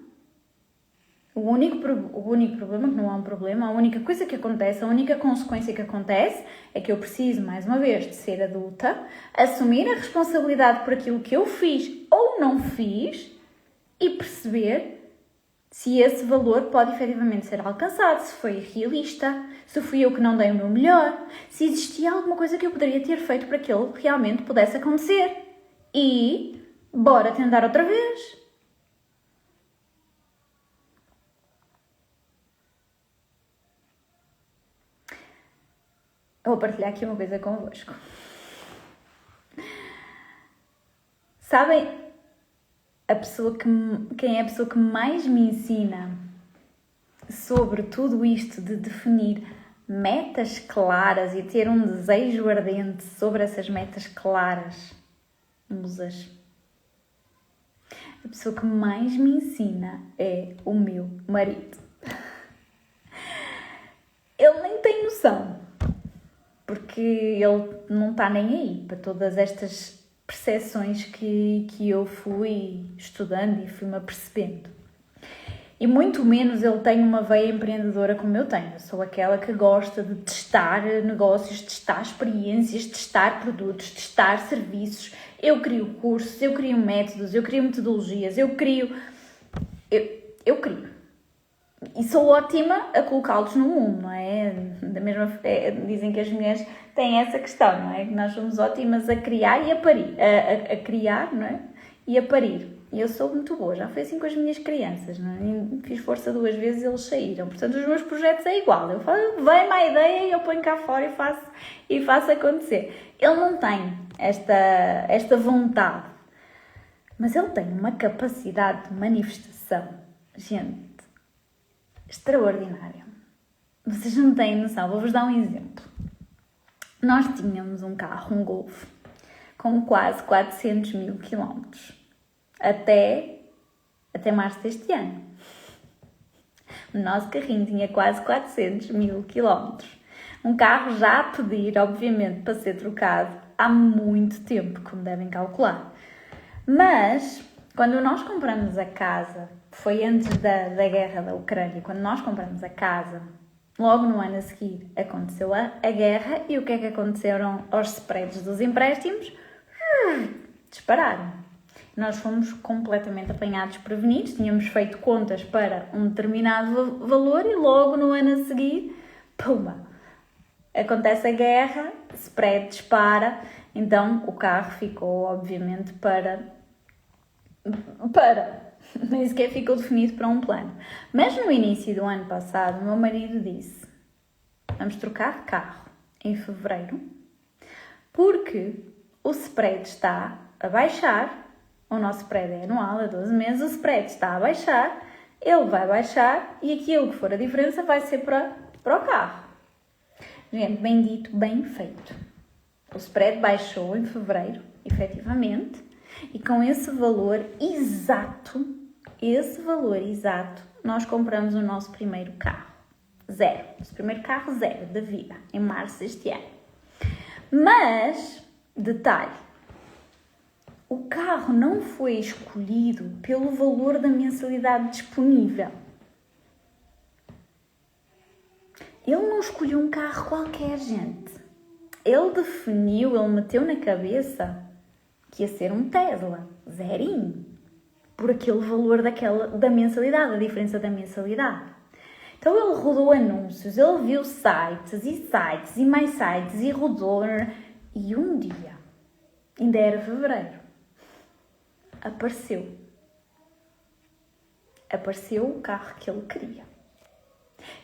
O único problema, que não é um problema, a única coisa que acontece, a única consequência que acontece é que eu preciso, mais uma vez, de ser adulta, assumir a responsabilidade por aquilo que eu fiz ou não fiz e perceber se esse valor pode efetivamente ser alcançado, se foi realista, se fui eu que não dei o meu melhor, se existia alguma coisa que eu poderia ter feito para que ele realmente pudesse acontecer. E bora tentar outra vez. Eu vou partilhar aqui uma coisa convosco. Sabem, quem é a pessoa que mais me ensina sobre tudo isto de definir metas claras e ter um desejo ardente sobre essas metas claras? Musas. A pessoa que mais me ensina é o meu marido. Ele nem tem noção, porque ele não está nem aí para todas estas percepções que eu fui estudando e fui-me apercebendo. E muito menos ele tem uma veia empreendedora como eu tenho. Eu sou aquela que gosta de testar negócios, testar experiências, testar produtos, testar serviços. Eu crio cursos, eu crio métodos, eu crio metodologias, eu crio. E sou ótima a colocá-los no mundo, não é? Dizem que as mulheres têm essa questão, não é? Que nós somos ótimas a criar e a parir. A criar, não é? E a parir. E eu sou muito boa. Já foi assim com as minhas crianças, não é? Fiz força 2 vezes e eles saíram. Portanto, os meus projetos é igual. Vem-me a ideia e eu ponho cá fora e faço acontecer. Ele não tem esta vontade. Mas ele tem uma capacidade de manifestação. Gente, extraordinária. Vocês não têm noção, vou-vos dar um exemplo. Nós tínhamos um carro, um Golf, com quase 400 mil quilómetros, até março deste ano. O nosso carrinho tinha quase 400 mil quilómetros. Um carro já a pedir, obviamente, para ser trocado há muito tempo, como devem calcular. Mas, quando nós compramos a casa, foi antes da guerra da Ucrânia, quando nós compramos a casa, logo no ano a seguir aconteceu a guerra e o que é que aconteceram aos spreads dos empréstimos? Dispararam. Nós fomos completamente apanhados prevenidos, tínhamos feito contas para um determinado valor e logo no ano a seguir, pumba! Acontece a guerra, spread dispara, então o carro ficou obviamente nem sequer ficou definido para um plano. Mas no início do ano passado, o meu marido disse: vamos trocar de carro em fevereiro, porque o spread está a baixar, O nosso spread é anual, a 12 meses, o spread está a baixar, ele vai baixar e aquilo que for a diferença vai ser para o carro. Gente, bem dito, bem feito. O spread baixou em fevereiro, efetivamente, e com esse valor exato, nós compramos o nosso primeiro carro. Zero. O primeiro carro zero da vida, em março deste ano. Mas, detalhe, o carro não foi escolhido pelo valor da mensalidade disponível. Ele não escolheu um carro qualquer, gente. Ele definiu, ele meteu na cabeça que ia ser um Tesla, zerinho, por aquele valor da mensalidade, a diferença da mensalidade. Então ele rodou anúncios, ele viu sites e mais sites e rodou, e um dia, ainda era fevereiro, apareceu o carro que ele queria.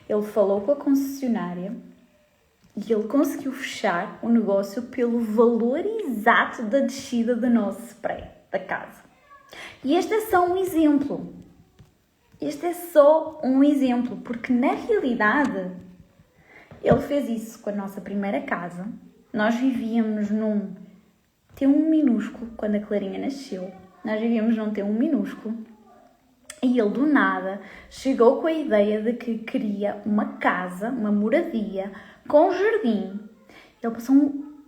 Ele falou com a concessionária e ele conseguiu fechar o negócio pelo valor exato da descida do nosso spread da casa. E este é só um exemplo. Este é só um exemplo, porque na realidade ele fez isso com a nossa primeira casa. Nós vivíamos num T1 minúsculo quando a Clarinha nasceu. Nós vivíamos num T1 minúsculo e ele do nada chegou com a ideia de que queria uma casa, uma moradia com jardim. Ele passou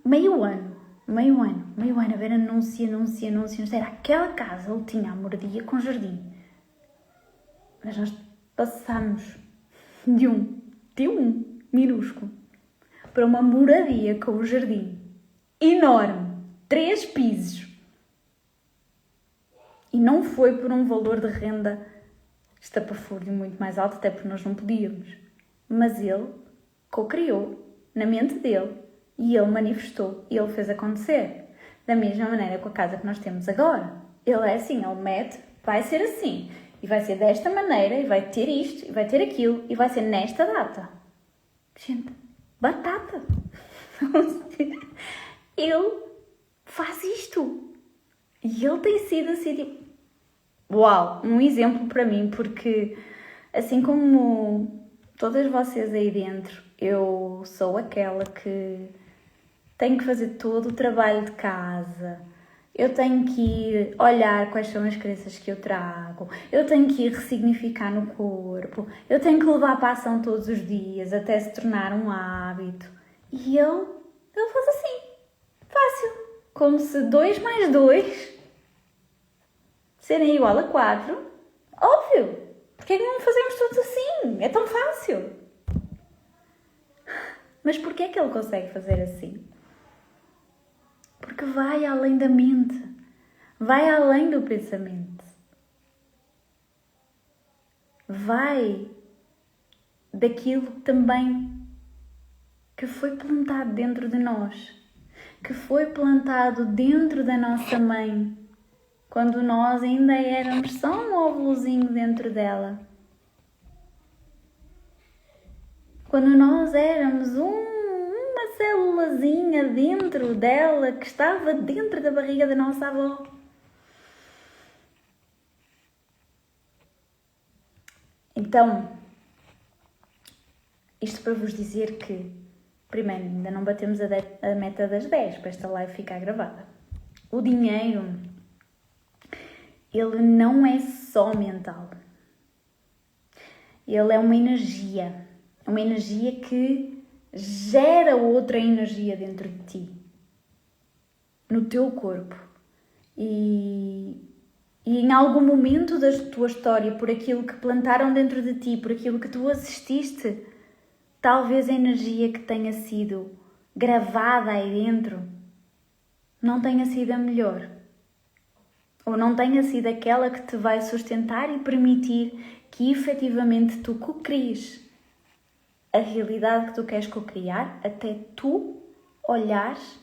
meio ano a ver anúncio. Era aquela casa, ele tinha a moradia com jardim. Mas nós passámos de um T1 minúsculo para uma moradia com o jardim enorme, 3 pisos. E não foi por um valor de renda estapafúrdio muito mais alto, até porque nós não podíamos. Mas ele co-criou na mente dele e ele manifestou e ele fez acontecer. Da mesma maneira com a casa que nós temos agora. Ele é assim, ele mete, vai ser assim. E vai ser desta maneira, e vai ter isto, e vai ter aquilo, e vai ser nesta data. Gente, batata! Ele faz isto. E ele tem sido assim, tipo, uau, um exemplo para mim, porque assim como todas vocês aí dentro, eu sou aquela que tem que fazer todo o trabalho de casa. Eu tenho que ir olhar quais são as crenças que eu trago. Eu tenho que ir ressignificar no corpo. Eu tenho que levar para a ação todos os dias até se tornar um hábito. E ele faz assim, fácil. Como se 2 mais 2 serem igual a 4. Óbvio. Porque é que não fazemos todos assim? É tão fácil. Mas porquê é que ele consegue fazer assim? Porque vai além da mente, vai além do pensamento, vai daquilo também que foi plantado dentro de nós, que foi plantado dentro da nossa mãe, quando nós ainda éramos só um óvulozinho dentro dela, quando nós éramos uma célulazinha dentro dela que estava dentro da barriga da nossa avó. Então, isto para vos dizer que, primeiro, ainda não batemos a meta das 10 para esta live ficar gravada. O dinheiro, ele não é só mental. Ele é uma energia que gera outra energia dentro de ti, no teu corpo. E em algum momento da tua história, por aquilo que plantaram dentro de ti, por aquilo que tu assististe, talvez a energia que tenha sido gravada aí dentro não tenha sido a melhor. Ou não tenha sido aquela que te vai sustentar e permitir que efetivamente tu co-cries a realidade que tu queres co-criar, até tu olhares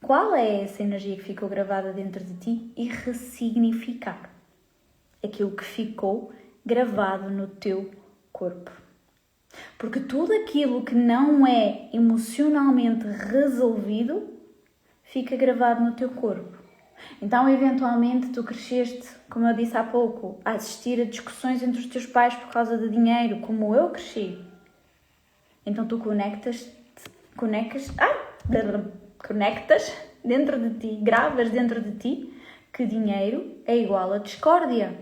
qual é essa energia que ficou gravada dentro de ti e ressignificar aquilo que ficou gravado no teu corpo. Porque tudo aquilo que não é emocionalmente resolvido fica gravado no teu corpo. Então, eventualmente, tu cresceste, como eu disse há pouco, a assistir a discussões entre os teus pais por causa de dinheiro, como eu cresci. Então, tu conectas dentro de ti, gravas dentro de ti que dinheiro é igual a discórdia.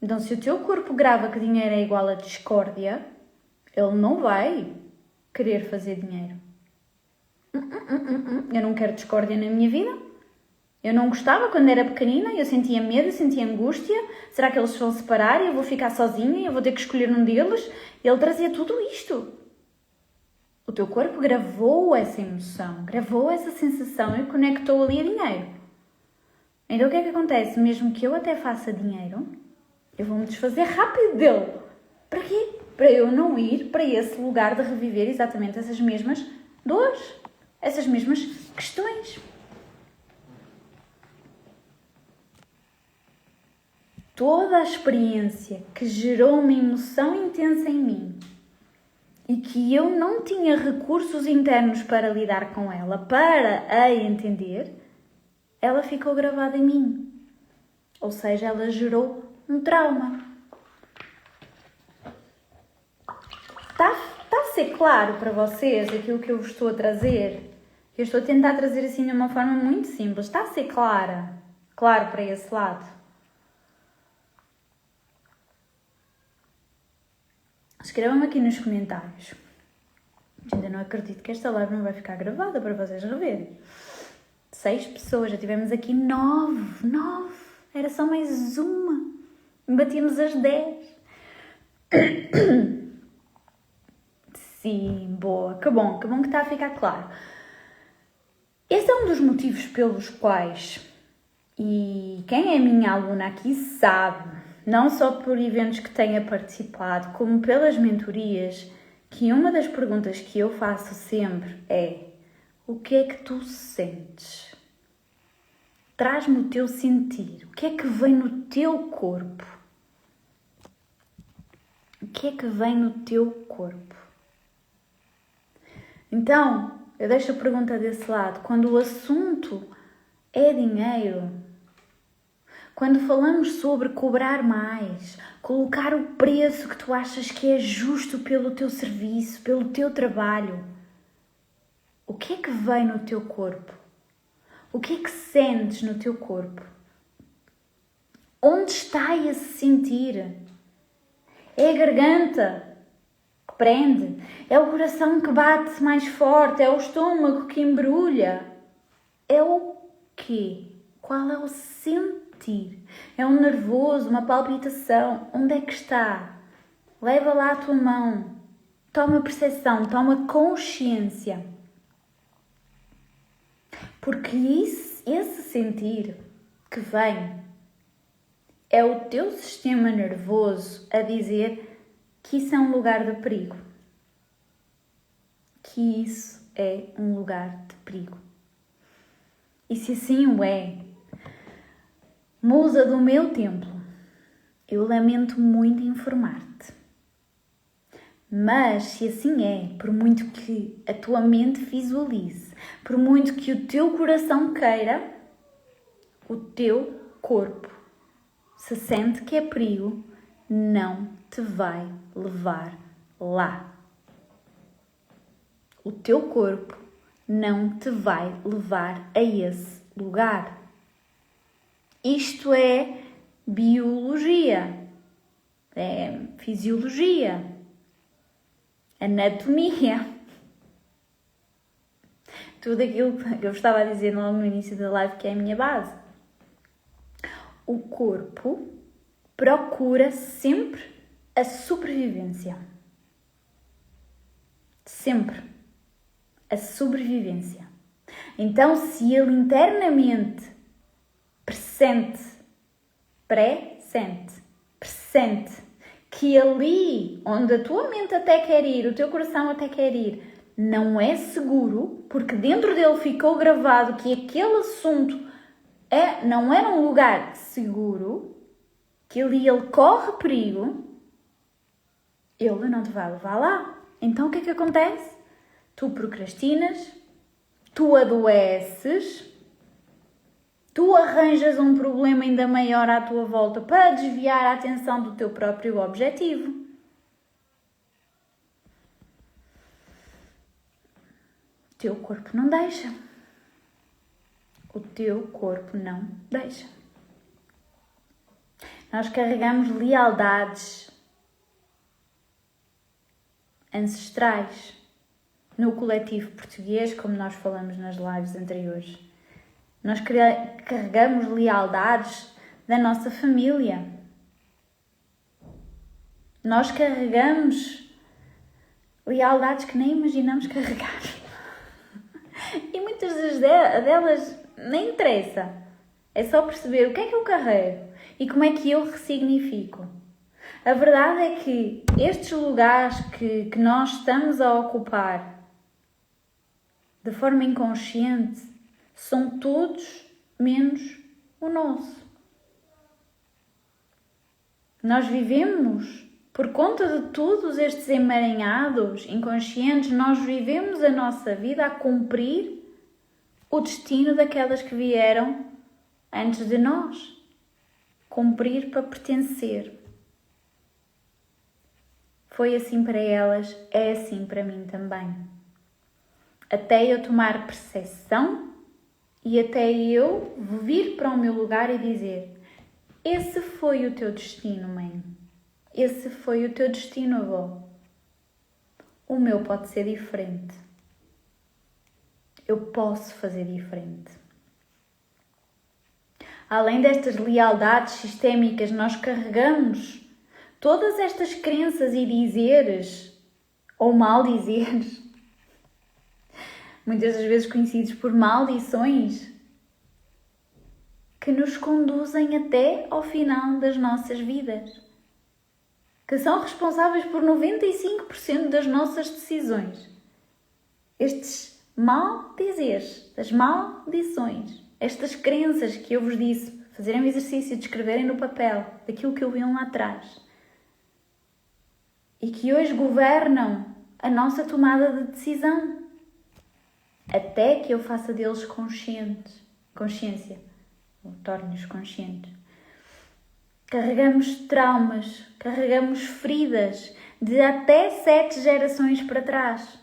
Então, se o teu corpo grava que dinheiro é igual a discórdia, ele não vai querer fazer dinheiro. Eu não quero discórdia na minha vida. Eu não gostava quando era pequenina, eu sentia medo, eu sentia angústia. Será que eles vão separar e eu vou ficar sozinha e eu vou ter que escolher um deles? Ele trazia tudo isto. O teu corpo gravou essa emoção, gravou essa sensação e conectou ali a dinheiro. Então o que é que acontece? Mesmo que eu até faça dinheiro, eu vou me desfazer rápido dele. Para quê? Para eu não ir para esse lugar de reviver exatamente essas mesmas dores, essas mesmas questões. Toda a experiência que gerou uma emoção intensa em mim e que eu não tinha recursos internos para lidar com ela, para a entender, ela ficou gravada em mim. Ou seja, ela gerou um trauma. Está a ser claro para vocês aquilo que eu vos estou a trazer? Eu estou a tentar trazer assim de uma forma muito simples. Está a ser claro para esse lado? Escrevam-me aqui nos comentários. Ainda não acredito que esta live não vai ficar gravada para vocês reverem. 6 pessoas, já tivemos aqui 9. Era só mais uma. Batíamos as 10. Sim, boa. Que bom que está a ficar claro. Esse é um dos motivos pelos quais, e quem é minha aluna aqui sabe, não só por eventos que tenha participado, como pelas mentorias, que uma das perguntas que eu faço sempre é: o que é que tu sentes? Traz-me o teu sentir. O que é que vem no teu corpo? O que é que vem no teu corpo? Então, eu deixo a pergunta desse lado. Quando o assunto é dinheiro, quando falamos sobre cobrar mais, colocar o preço que tu achas que é justo pelo teu serviço, pelo teu trabalho, o que é que vem no teu corpo? O que é que sentes no teu corpo? Onde está esse sentir? É a garganta que prende? É o coração que bate mais forte? É o estômago que embrulha? É o quê? Qual é o sentir? É um nervoso, uma palpitação? Onde é que está? Leva lá a tua mão. Toma percepção, toma consciência. Porque esse sentir que vem é o teu sistema nervoso a dizer que isso é um lugar de perigo. Que isso é um lugar de perigo. E se assim o é, musa do meu templo, eu lamento muito informar-te. Mas se assim é, por muito que a tua mente visualize, por muito que o teu coração queira, o teu corpo, se sente que é perigo, não te vai levar lá. O teu corpo não te vai levar a esse lugar. Isto é biologia, é fisiologia, anatomia. Tudo aquilo que eu estava a dizer logo no início da live, que é a minha base. O corpo procura sempre a sobrevivência. Sempre. A sobrevivência. Então, se ele internamente pressente que ali onde a tua mente até quer ir, o teu coração até quer ir, não é seguro, porque dentro dele ficou gravado que aquele assunto não era um lugar seguro, que ali ele corre perigo, ele não te vai levar lá. Então o que é que acontece? Tu procrastinas, tu adoeces Tu arranjas um problema ainda maior à tua volta para desviar a atenção do teu próprio objetivo. O teu corpo não deixa. O teu corpo não deixa. Nós carregamos lealdades ancestrais no coletivo português, como nós falamos nas lives anteriores. Nós carregamos lealdades da nossa família. Nós carregamos lealdades que nem imaginamos carregar. E muitas delas nem interessa. É só perceber o que é que eu carrego e como é que eu ressignifico. A verdade é que estes lugares que nós estamos a ocupar de forma inconsciente são todos menos o nosso. Nós vivemos, por conta de todos estes emaranhados inconscientes, nós vivemos a nossa vida a cumprir o destino daquelas que vieram antes de nós. Cumprir para pertencer. Foi assim para elas, é assim para mim também. Até eu tomar percepção e até eu vir para o meu lugar e dizer: esse foi o teu destino, mãe. Esse foi o teu destino, avó. O meu pode ser diferente. Eu posso fazer diferente. Além destas lealdades sistémicas, nós carregamos todas estas crenças e dizeres, ou maldizeres, muitas das vezes conhecidos por maldições, que nos conduzem até ao final das nossas vidas, que são responsáveis por 95% das nossas decisões. Estes maldizeres, as maldições, estas crenças que eu vos disse, fazerem o exercício de escreverem no papel daquilo que ouviam lá atrás e que hoje governam a nossa tomada de decisão, até que eu faça deles consciência, ou torne-os conscientes. Carregamos traumas, carregamos feridas de até 7 gerações para trás.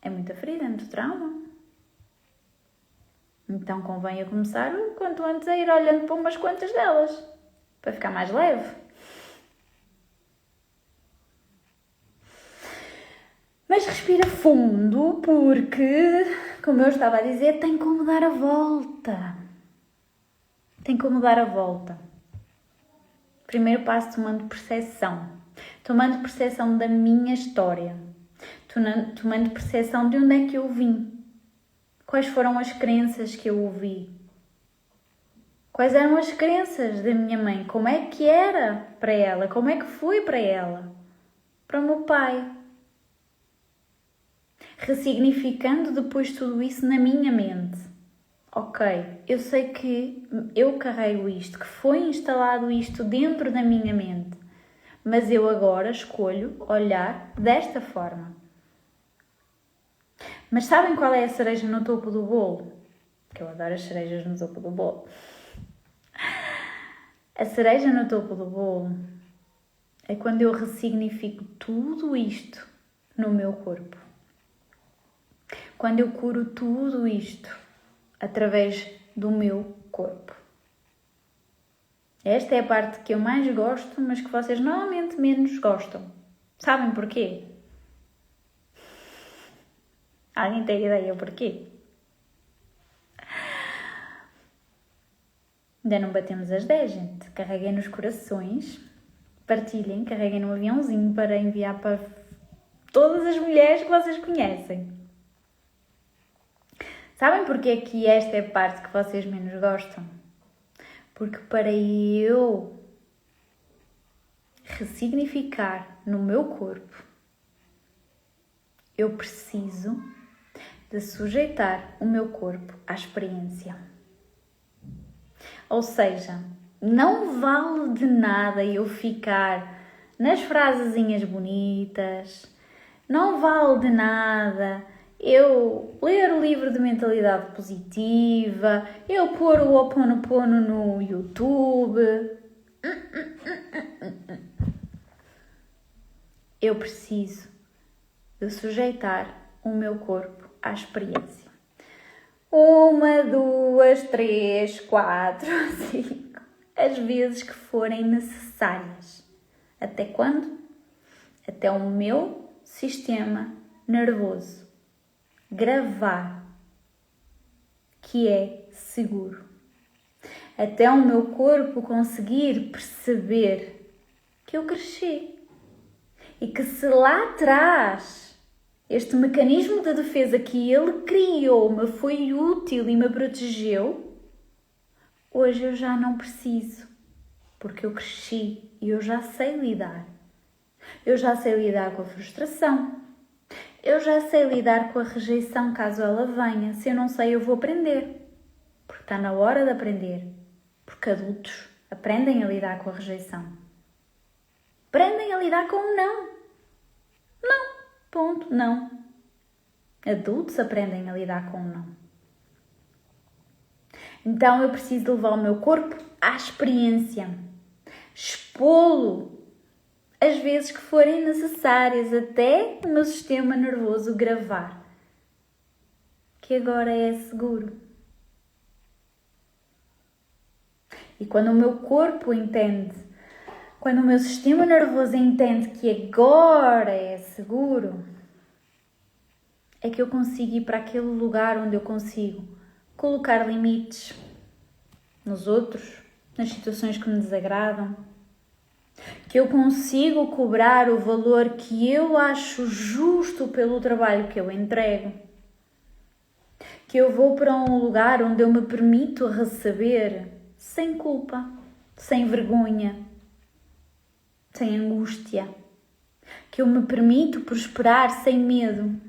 É muita ferida, é muito trauma. Então convém a começar o quanto antes a ir olhando para umas quantas delas, para ficar mais leve. Mas respira fundo, porque, como eu estava a dizer, tem como dar a volta. Tem como dar a volta. Primeiro passo, tomando percepção. Tomando percepção da minha história. Tomando percepção de onde é que eu vim. Quais foram as crenças que eu ouvi? Quais eram as crenças da minha mãe? Como é que era para ela? Como é que foi para ela? Para o meu pai. Ressignificando depois tudo isso na minha mente. Ok, eu sei que eu carrego isto, que foi instalado isto dentro da minha mente, mas eu agora escolho olhar desta forma. Mas sabem qual é a cereja no topo do bolo? Que eu adoro as cerejas no topo do bolo. A cereja no topo do bolo é quando eu ressignifico tudo isto no meu corpo. Quando eu curo tudo isto através do meu corpo. Esta é a parte que eu mais gosto, mas que vocês normalmente menos gostam. Sabem porquê? Alguém tem ideia porquê? Ainda não batemos as 10, gente. Carreguem nos corações, partilhem, carreguem num aviãozinho para enviar para todas as mulheres que vocês conhecem. Sabem porquê que esta é a parte que vocês menos gostam? Porque para eu ressignificar no meu corpo, eu preciso de sujeitar o meu corpo à experiência. Ou seja, não vale de nada eu ficar nas frasezinhas bonitas, não vale de nada eu ler o livro de mentalidade positiva, eu pôr o Ho Oponopono no YouTube. Eu preciso de sujeitar o meu corpo à experiência. 1, 2, 3, 4, 5. As vezes que forem necessárias. Até quando? Até o meu sistema nervoso gravar que é seguro. Até o meu corpo conseguir perceber que eu cresci. E que se lá atrás este mecanismo de defesa que ele criou me foi útil e me protegeu, hoje eu já não preciso, porque eu cresci e eu já sei lidar. Eu já sei lidar com a frustração. Eu já sei lidar com a rejeição caso ela venha. Se eu não sei, eu vou aprender. Porque está na hora de aprender. Porque adultos aprendem a lidar com a rejeição. Aprendem a lidar com o não. Não. Ponto. Não. Adultos aprendem a lidar com o não. Então eu preciso levar o meu corpo à experiência. Expô-lo as vezes que forem necessárias até o meu sistema nervoso gravar que agora é seguro. E quando o meu corpo entende, quando o meu sistema nervoso entende que agora é seguro, é que eu consigo ir para aquele lugar onde eu consigo colocar limites nos outros, nas situações que me desagradam, que eu consigo cobrar o valor que eu acho justo pelo trabalho que eu entrego, que eu vou para um lugar onde eu me permito receber sem culpa, sem vergonha, sem angústia, que eu me permito prosperar sem medo,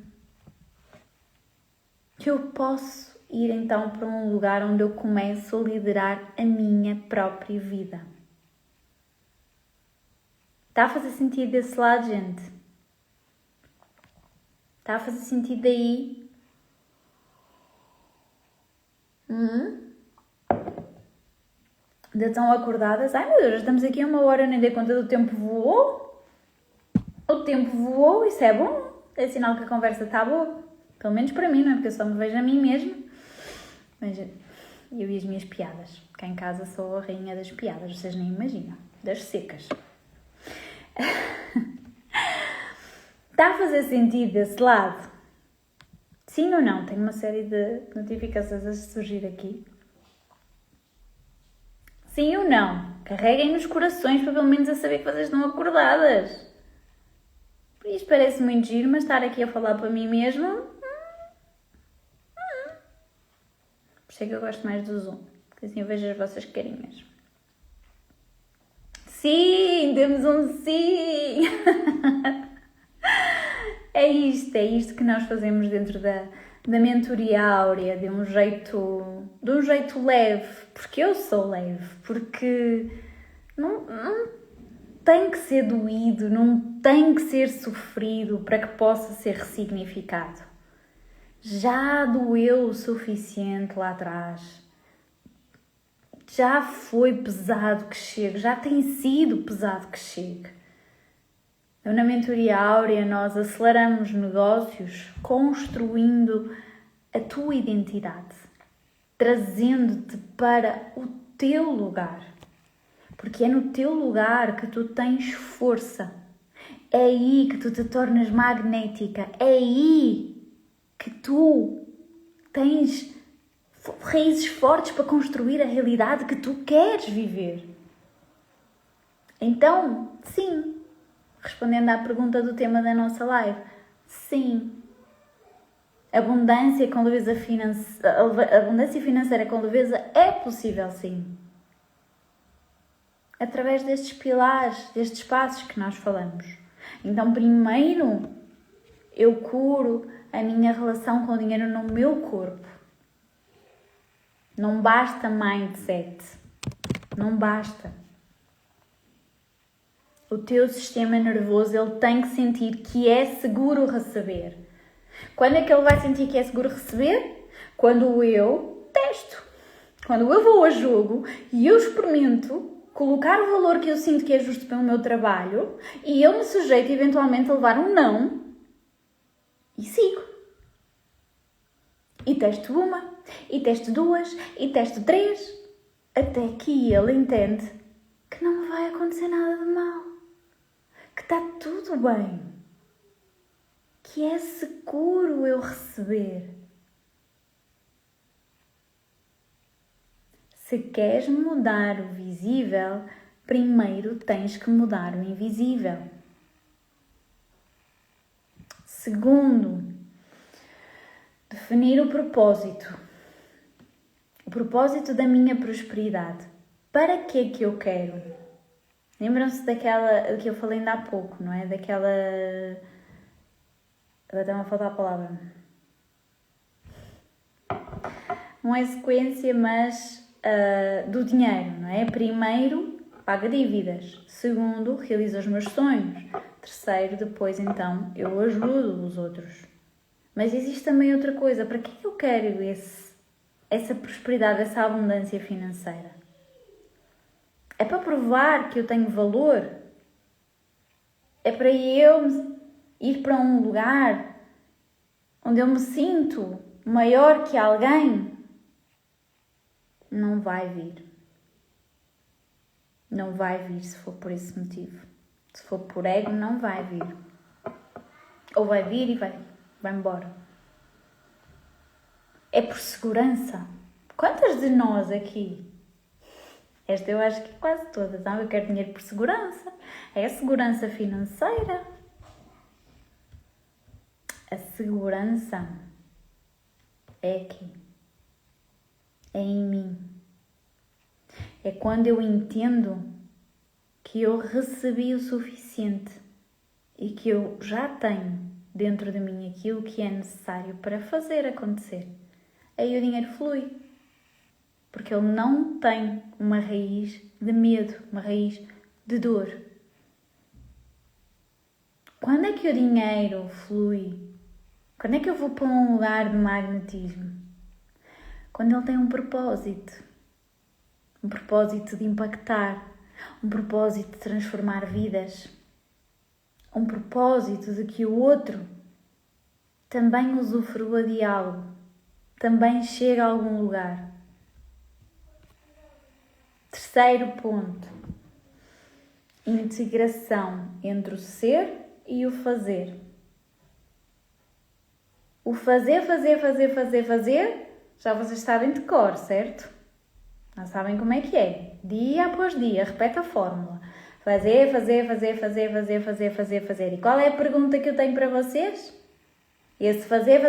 que eu posso ir então para um lugar onde eu começo a liderar a minha própria vida. Está a fazer sentido desse lado, gente? Está a fazer sentido daí? Ainda estão acordadas? Ai meu Deus, já estamos aqui a 1 hora, nem dei conta do tempo voou. O tempo voou, isso é bom. É sinal que a conversa está boa. Pelo menos para mim, não é? Porque eu só me vejo a mim mesma. Mas eu e as minhas piadas. Cá em casa sou a rainha das piadas, vocês nem imaginam. Das secas. Está a fazer sentido desse lado? Sim ou não? Tenho uma série de notificações a surgir aqui. Sim ou não? Carreguem nos corações para pelo menos a saber que vocês estão acordadas. Isto parece muito giro, mas estar aqui a falar para mim mesma... Por isso é que eu gosto mais do Zoom. Porque assim eu vejo as vossas carinhas. Sim! Temos um sim! É isto que nós fazemos dentro da mentoria áurea, de um jeito leve, porque eu sou leve, porque não tem que ser doído, não tem que ser sofrido para que possa ser ressignificado. Já doeu o suficiente lá atrás, já foi pesado que chegue, já tem sido pesado que chegue. Eu, na mentoria áurea, nós aceleramos negócios construindo a tua identidade, trazendo-te para o teu lugar, porque é no teu lugar que tu tens força, é aí que tu te tornas magnética, é aí que tu tens raízes fortes para construir a realidade que tu queres viver. Então, sim. Respondendo à pergunta do tema da nossa live, sim. Abundância financeira com leveza é possível, sim. Através destes pilares, destes passos que nós falamos. Então, primeiro, eu curo a minha relação com o dinheiro no meu corpo. Não basta mindset. Não basta. O teu sistema nervoso, ele tem que sentir que é seguro receber. Quando é que ele vai sentir que é seguro receber? Quando eu testo. Quando eu vou a jogo e eu experimento colocar o valor que eu sinto que é justo pelo meu trabalho e eu me sujeito eventualmente a levar um não e sigo. E testo uma, e testo duas, e testo três, até que ele entende que não vai acontecer nada de mal, que está tudo bem, que é seguro eu receber. Se queres mudar o visível, primeiro tens que mudar o invisível. Segundo, definir o propósito. O propósito da minha prosperidade. Para que é que eu quero? Lembram-se daquela que eu falei ainda há pouco, não é? Daquela... Agora está-me a faltar a palavra. Não é sequência, mas do dinheiro, não é? Primeiro, paga dívidas. Segundo, realiza os meus sonhos. Terceiro, depois então, eu ajudo os outros. Mas existe também outra coisa. Para que eu quero essa prosperidade, essa abundância financeira? É para provar que eu tenho valor? É para eu ir para um lugar onde eu me sinto maior que alguém? Não vai vir. Não vai vir se for por esse motivo. Se for por ego, não vai vir. Ou vai vir e vai embora. É por segurança. Quantas de nós aqui? Esta eu acho que quase todas. Eu quero dinheiro por segurança. É a segurança financeira. A segurança é aqui. É em mim. É quando eu entendo que eu recebi o suficiente e que eu já tenho dentro de mim aquilo que é necessário para fazer acontecer. Aí o dinheiro flui. Porque ele não tem uma raiz de medo, uma raiz de dor. Quando é que o dinheiro flui? Quando é que eu vou para um lugar de magnetismo? Quando ele tem um propósito. Um propósito de impactar. Um propósito de transformar vidas. Um propósito de que o outro também usufrua de algo. Também chega a algum lugar. Terceiro ponto. Integração entre o ser e o fazer. O fazer, já vocês sabem de cor, certo? Já sabem como é que é. Dia após dia, repete a fórmula. Fazer. E qual é a pergunta que eu tenho para vocês? Esse fazer.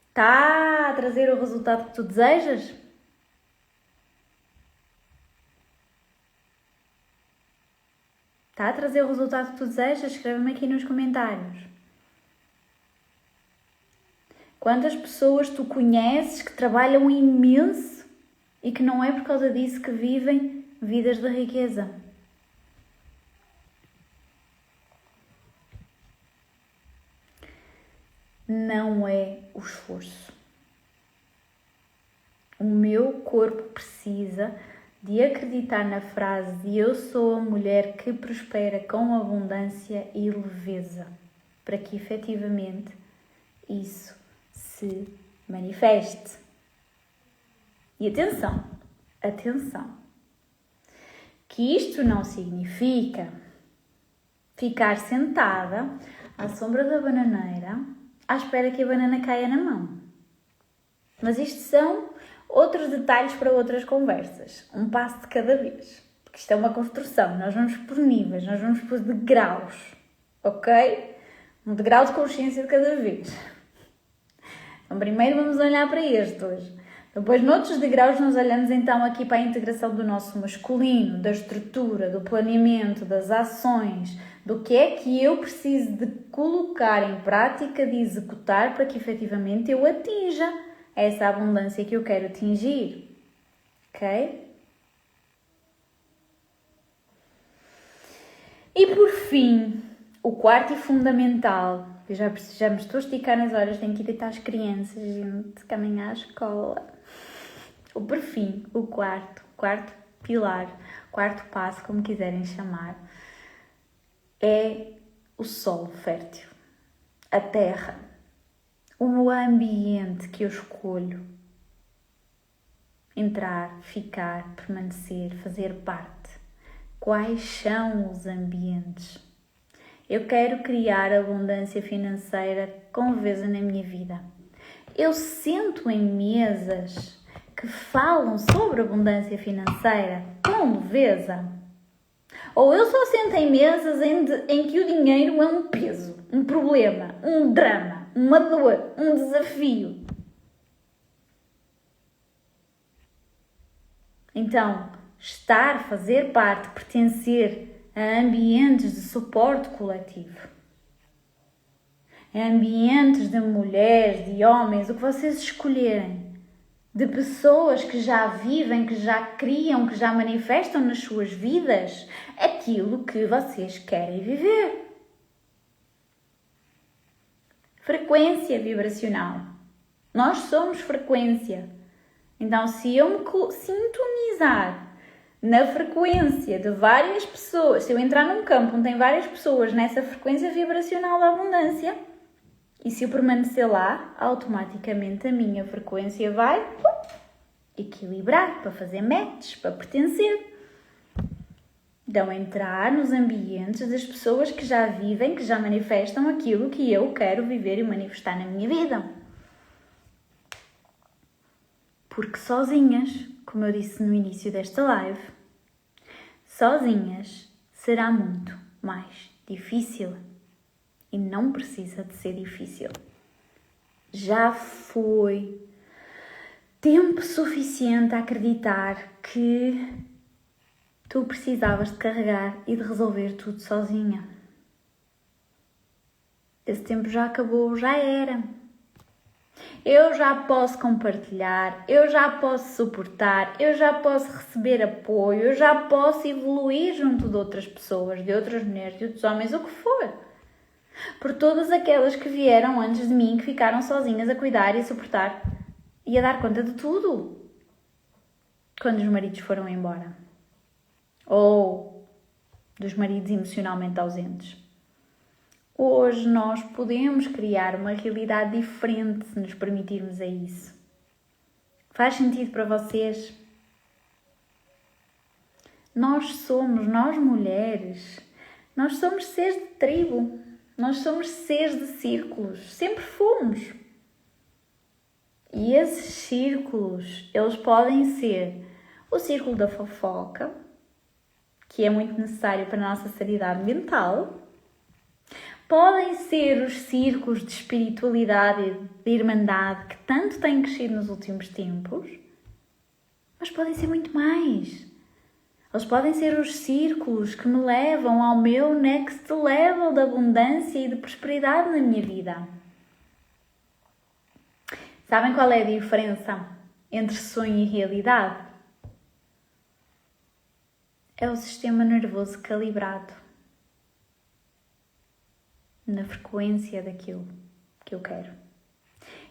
Está a trazer o resultado que tu desejas? Está a trazer o resultado que tu desejas? Escreve-me aqui nos comentários. Quantas pessoas tu conheces que trabalham imenso e que não é por causa disso que vivem vidas de riqueza? Não é o esforço. O meu corpo precisa de acreditar na frase de eu sou a mulher que prospera com abundância e leveza, para que efetivamente isso se manifeste. E atenção, que isto não significa ficar sentada à sombra da bananeira à espera que a banana caia na mão. Mas isto são outros detalhes para outras conversas. Um passo de cada vez. Porque isto é uma construção. Nós vamos por níveis, nós vamos por degraus. Ok? Um degrau de consciência de cada vez. Então, primeiro vamos olhar para este hoje. Depois, noutros degraus, nós olhamos então aqui para a integração do nosso masculino, da estrutura, do planeamento, das ações, do que é que eu preciso de colocar em prática, de executar para que efetivamente eu atinja essa abundância que eu quero atingir. Ok? E por fim, O quarto e fundamental, eu já me estou a esticar nas horas, tenho que ir deitar as crianças, gente, que amanhã à escola. Por fim, o quarto pilar, quarto passo, como quiserem chamar, é o solo fértil, a terra, o ambiente que eu escolho entrar, ficar, permanecer, fazer parte. Quais são os ambientes? Eu quero criar abundância financeira com leveza na minha vida. Eu sento em mesas que falam sobre abundância financeira com leveza. Ou eu só sento em mesas em que o dinheiro é um peso, um problema, um drama, uma dor, um desafio. Então, fazer parte, pertencer a ambientes de suporte coletivo, a ambientes de mulheres, de homens, o que vocês escolherem, de pessoas que já vivem, que já criam, que já manifestam nas suas vidas aquilo que vocês querem viver. Frequência vibracional. Nós somos frequência. Então, se eu me sintonizar na frequência de várias pessoas, se eu entrar num campo onde tem várias pessoas nessa frequência vibracional da abundância, e se eu permanecer lá, automaticamente a minha frequência vai equilibrar, para fazer match, para pertencer. Então, entrar nos ambientes das pessoas que já vivem, que já manifestam aquilo que eu quero viver e manifestar na minha vida. Porque sozinhas, como eu disse no início desta live, sozinhas será muito mais difícil. E não precisa de ser difícil. Já foi tempo suficiente a acreditar que tu precisavas de carregar e de resolver tudo sozinha. Esse tempo já acabou, já era. Eu já posso compartilhar, eu já posso suportar, eu já posso receber apoio, eu já posso evoluir junto de outras pessoas, de outras mulheres, de outros homens, o que for. Por todas aquelas que vieram antes de mim, que ficaram sozinhas a cuidar e a suportar e a dar conta de tudo. Quando os maridos foram embora. Ou dos maridos emocionalmente ausentes. Hoje nós podemos criar uma realidade diferente se nos permitirmos a isso. Faz sentido para vocês? Nós mulheres, nós somos seres de tribo. Nós somos seres de círculos, sempre fomos. E esses círculos, eles podem ser o círculo da fofoca, que é muito necessário para a nossa sanidade mental. Podem ser os círculos de espiritualidade e de irmandade que tanto têm crescido nos últimos tempos. Mas podem ser muito mais. Eles podem ser os círculos que me levam ao meu next level de abundância e de prosperidade na minha vida. Sabem qual é a diferença entre sonho e realidade? É o sistema nervoso calibrado na frequência daquilo que eu quero.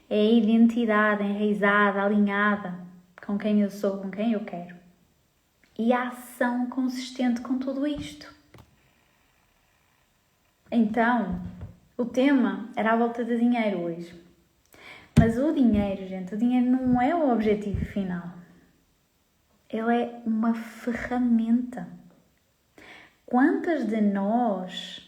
É a identidade enraizada, alinhada com quem eu sou, com quem eu quero. E a ação consistente com tudo isto. Então, o tema era à volta de dinheiro hoje. Mas o dinheiro, gente, o dinheiro não é o objetivo final. Ele é uma ferramenta. Quantas de nós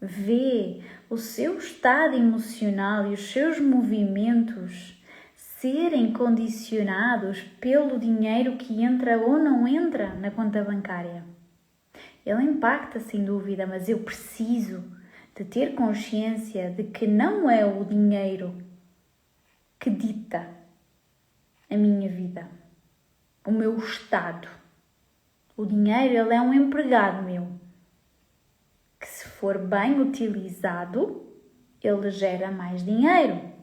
vê o seu estado emocional e os seus movimentos serem condicionados pelo dinheiro que entra ou não entra na conta bancária? Ele impacta sem dúvida, mas eu preciso de ter consciência de que não é o dinheiro que dita a minha vida, o meu estado. O dinheiro, ele é um empregado meu, que se for bem utilizado, ele gera mais dinheiro.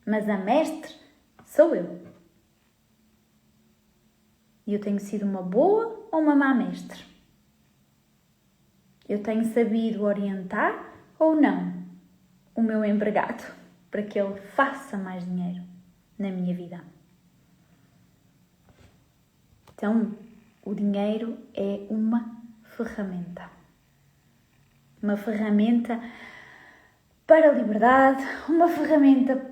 Mas a mestre sou eu. E eu tenho sido uma boa ou uma má mestre? Eu tenho sabido orientar ou não o meu empregado para que ele faça mais dinheiro na minha vida? Então, o dinheiro é uma ferramenta. Uma ferramenta para a liberdade, uma ferramenta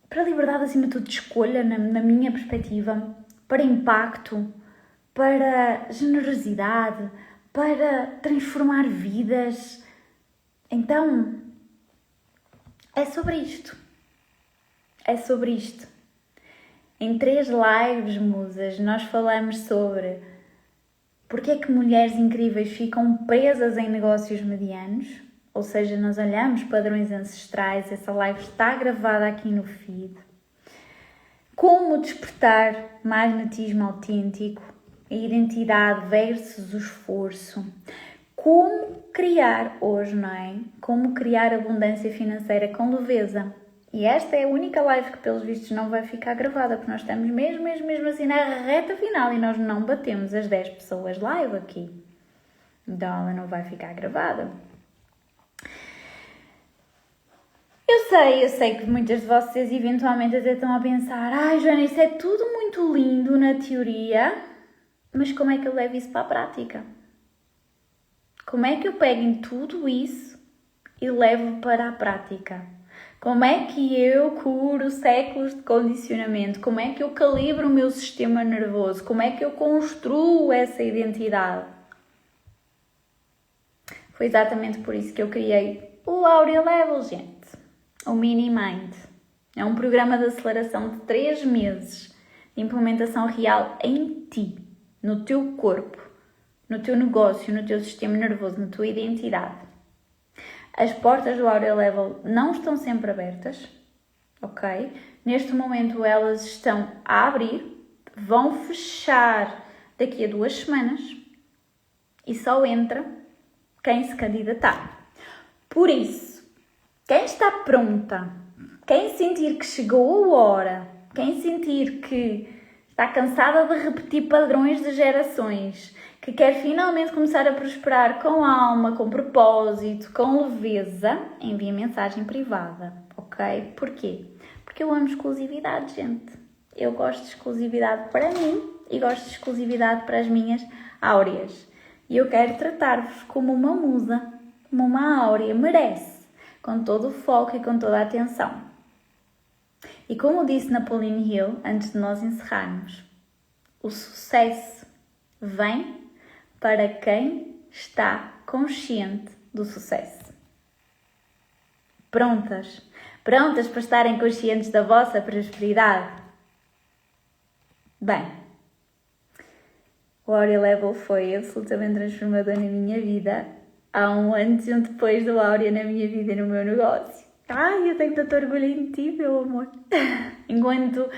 para a liberdade acima de tudo de escolha, na minha perspectiva, para impacto, para generosidade, para transformar vidas. Então, é sobre isto. É sobre isto. Em 3 lives, musas, nós falamos sobre porque é que mulheres incríveis ficam presas em negócios medianos. Ou seja, nós olhamos padrões ancestrais, essa live está gravada aqui no feed. Como despertar magnetismo autêntico, a identidade versus o esforço. Como criar hoje, não é? Como criar abundância financeira com leveza. E esta é a única live que, pelos vistos, não vai ficar gravada, porque nós estamos mesmo assim na reta final e nós não batemos as 10 pessoas live aqui. Então ela não vai ficar gravada. Eu sei que muitas de vocês eventualmente até estão a pensar: ai, Joana, isso é tudo muito lindo na teoria, mas como é que eu levo isso para a prática? Como é que eu pego em tudo isso e levo para a prática? Como é que eu curo séculos de condicionamento? Como é que eu calibro o meu sistema nervoso? Como é que eu construo essa identidade? Foi exatamente por isso que eu criei o Aurea Level, gente. O Mini Mind. É um programa de aceleração de 3 meses de implementação real em ti, no teu corpo, no teu negócio, no teu sistema nervoso, na tua identidade. As portas do Aurea Level não estão sempre abertas, ok? Neste momento elas estão a abrir, vão fechar daqui a 2 semanas e só entra quem se candidatar. Por isso, quem está pronta, quem sentir que chegou a hora, quem sentir que está cansada de repetir padrões de gerações, que quer finalmente começar a prosperar com alma, com propósito, com leveza, envia mensagem privada, ok? Porquê? Porque eu amo exclusividade, gente. Eu gosto de exclusividade para mim e gosto de exclusividade para as minhas áureas. E eu quero tratar-vos como uma musa, como uma áurea merece, com todo o foco e com toda a atenção. E como disse na Pauline Hill, antes de nós encerrarmos, o sucesso vem para quem está consciente do sucesso. Prontas? Prontas para estarem conscientes da vossa prosperidade? Bem, o Aurea Level foi absolutamente transformador na minha vida. Há um antes e um depois do Aurea na minha vida e no meu negócio. Ai, eu tenho tanto orgulho em ti, meu amor. Enquanto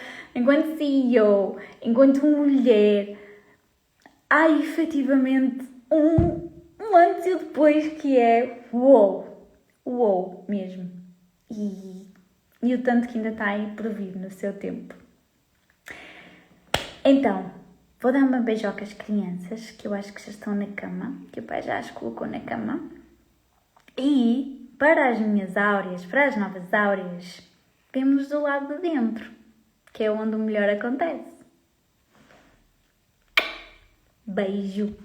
CEO, enquanto mulher, há efetivamente um antes e um depois que é uou mesmo. E o tanto que ainda está aí por vir no seu tempo. Então, vou dar uma beijoca às crianças, que eu acho que já estão na cama, que o pai já as colocou na cama. E para as minhas áureas, para as novas áureas, vemos do lado de dentro, que é onde o melhor acontece. Beijo!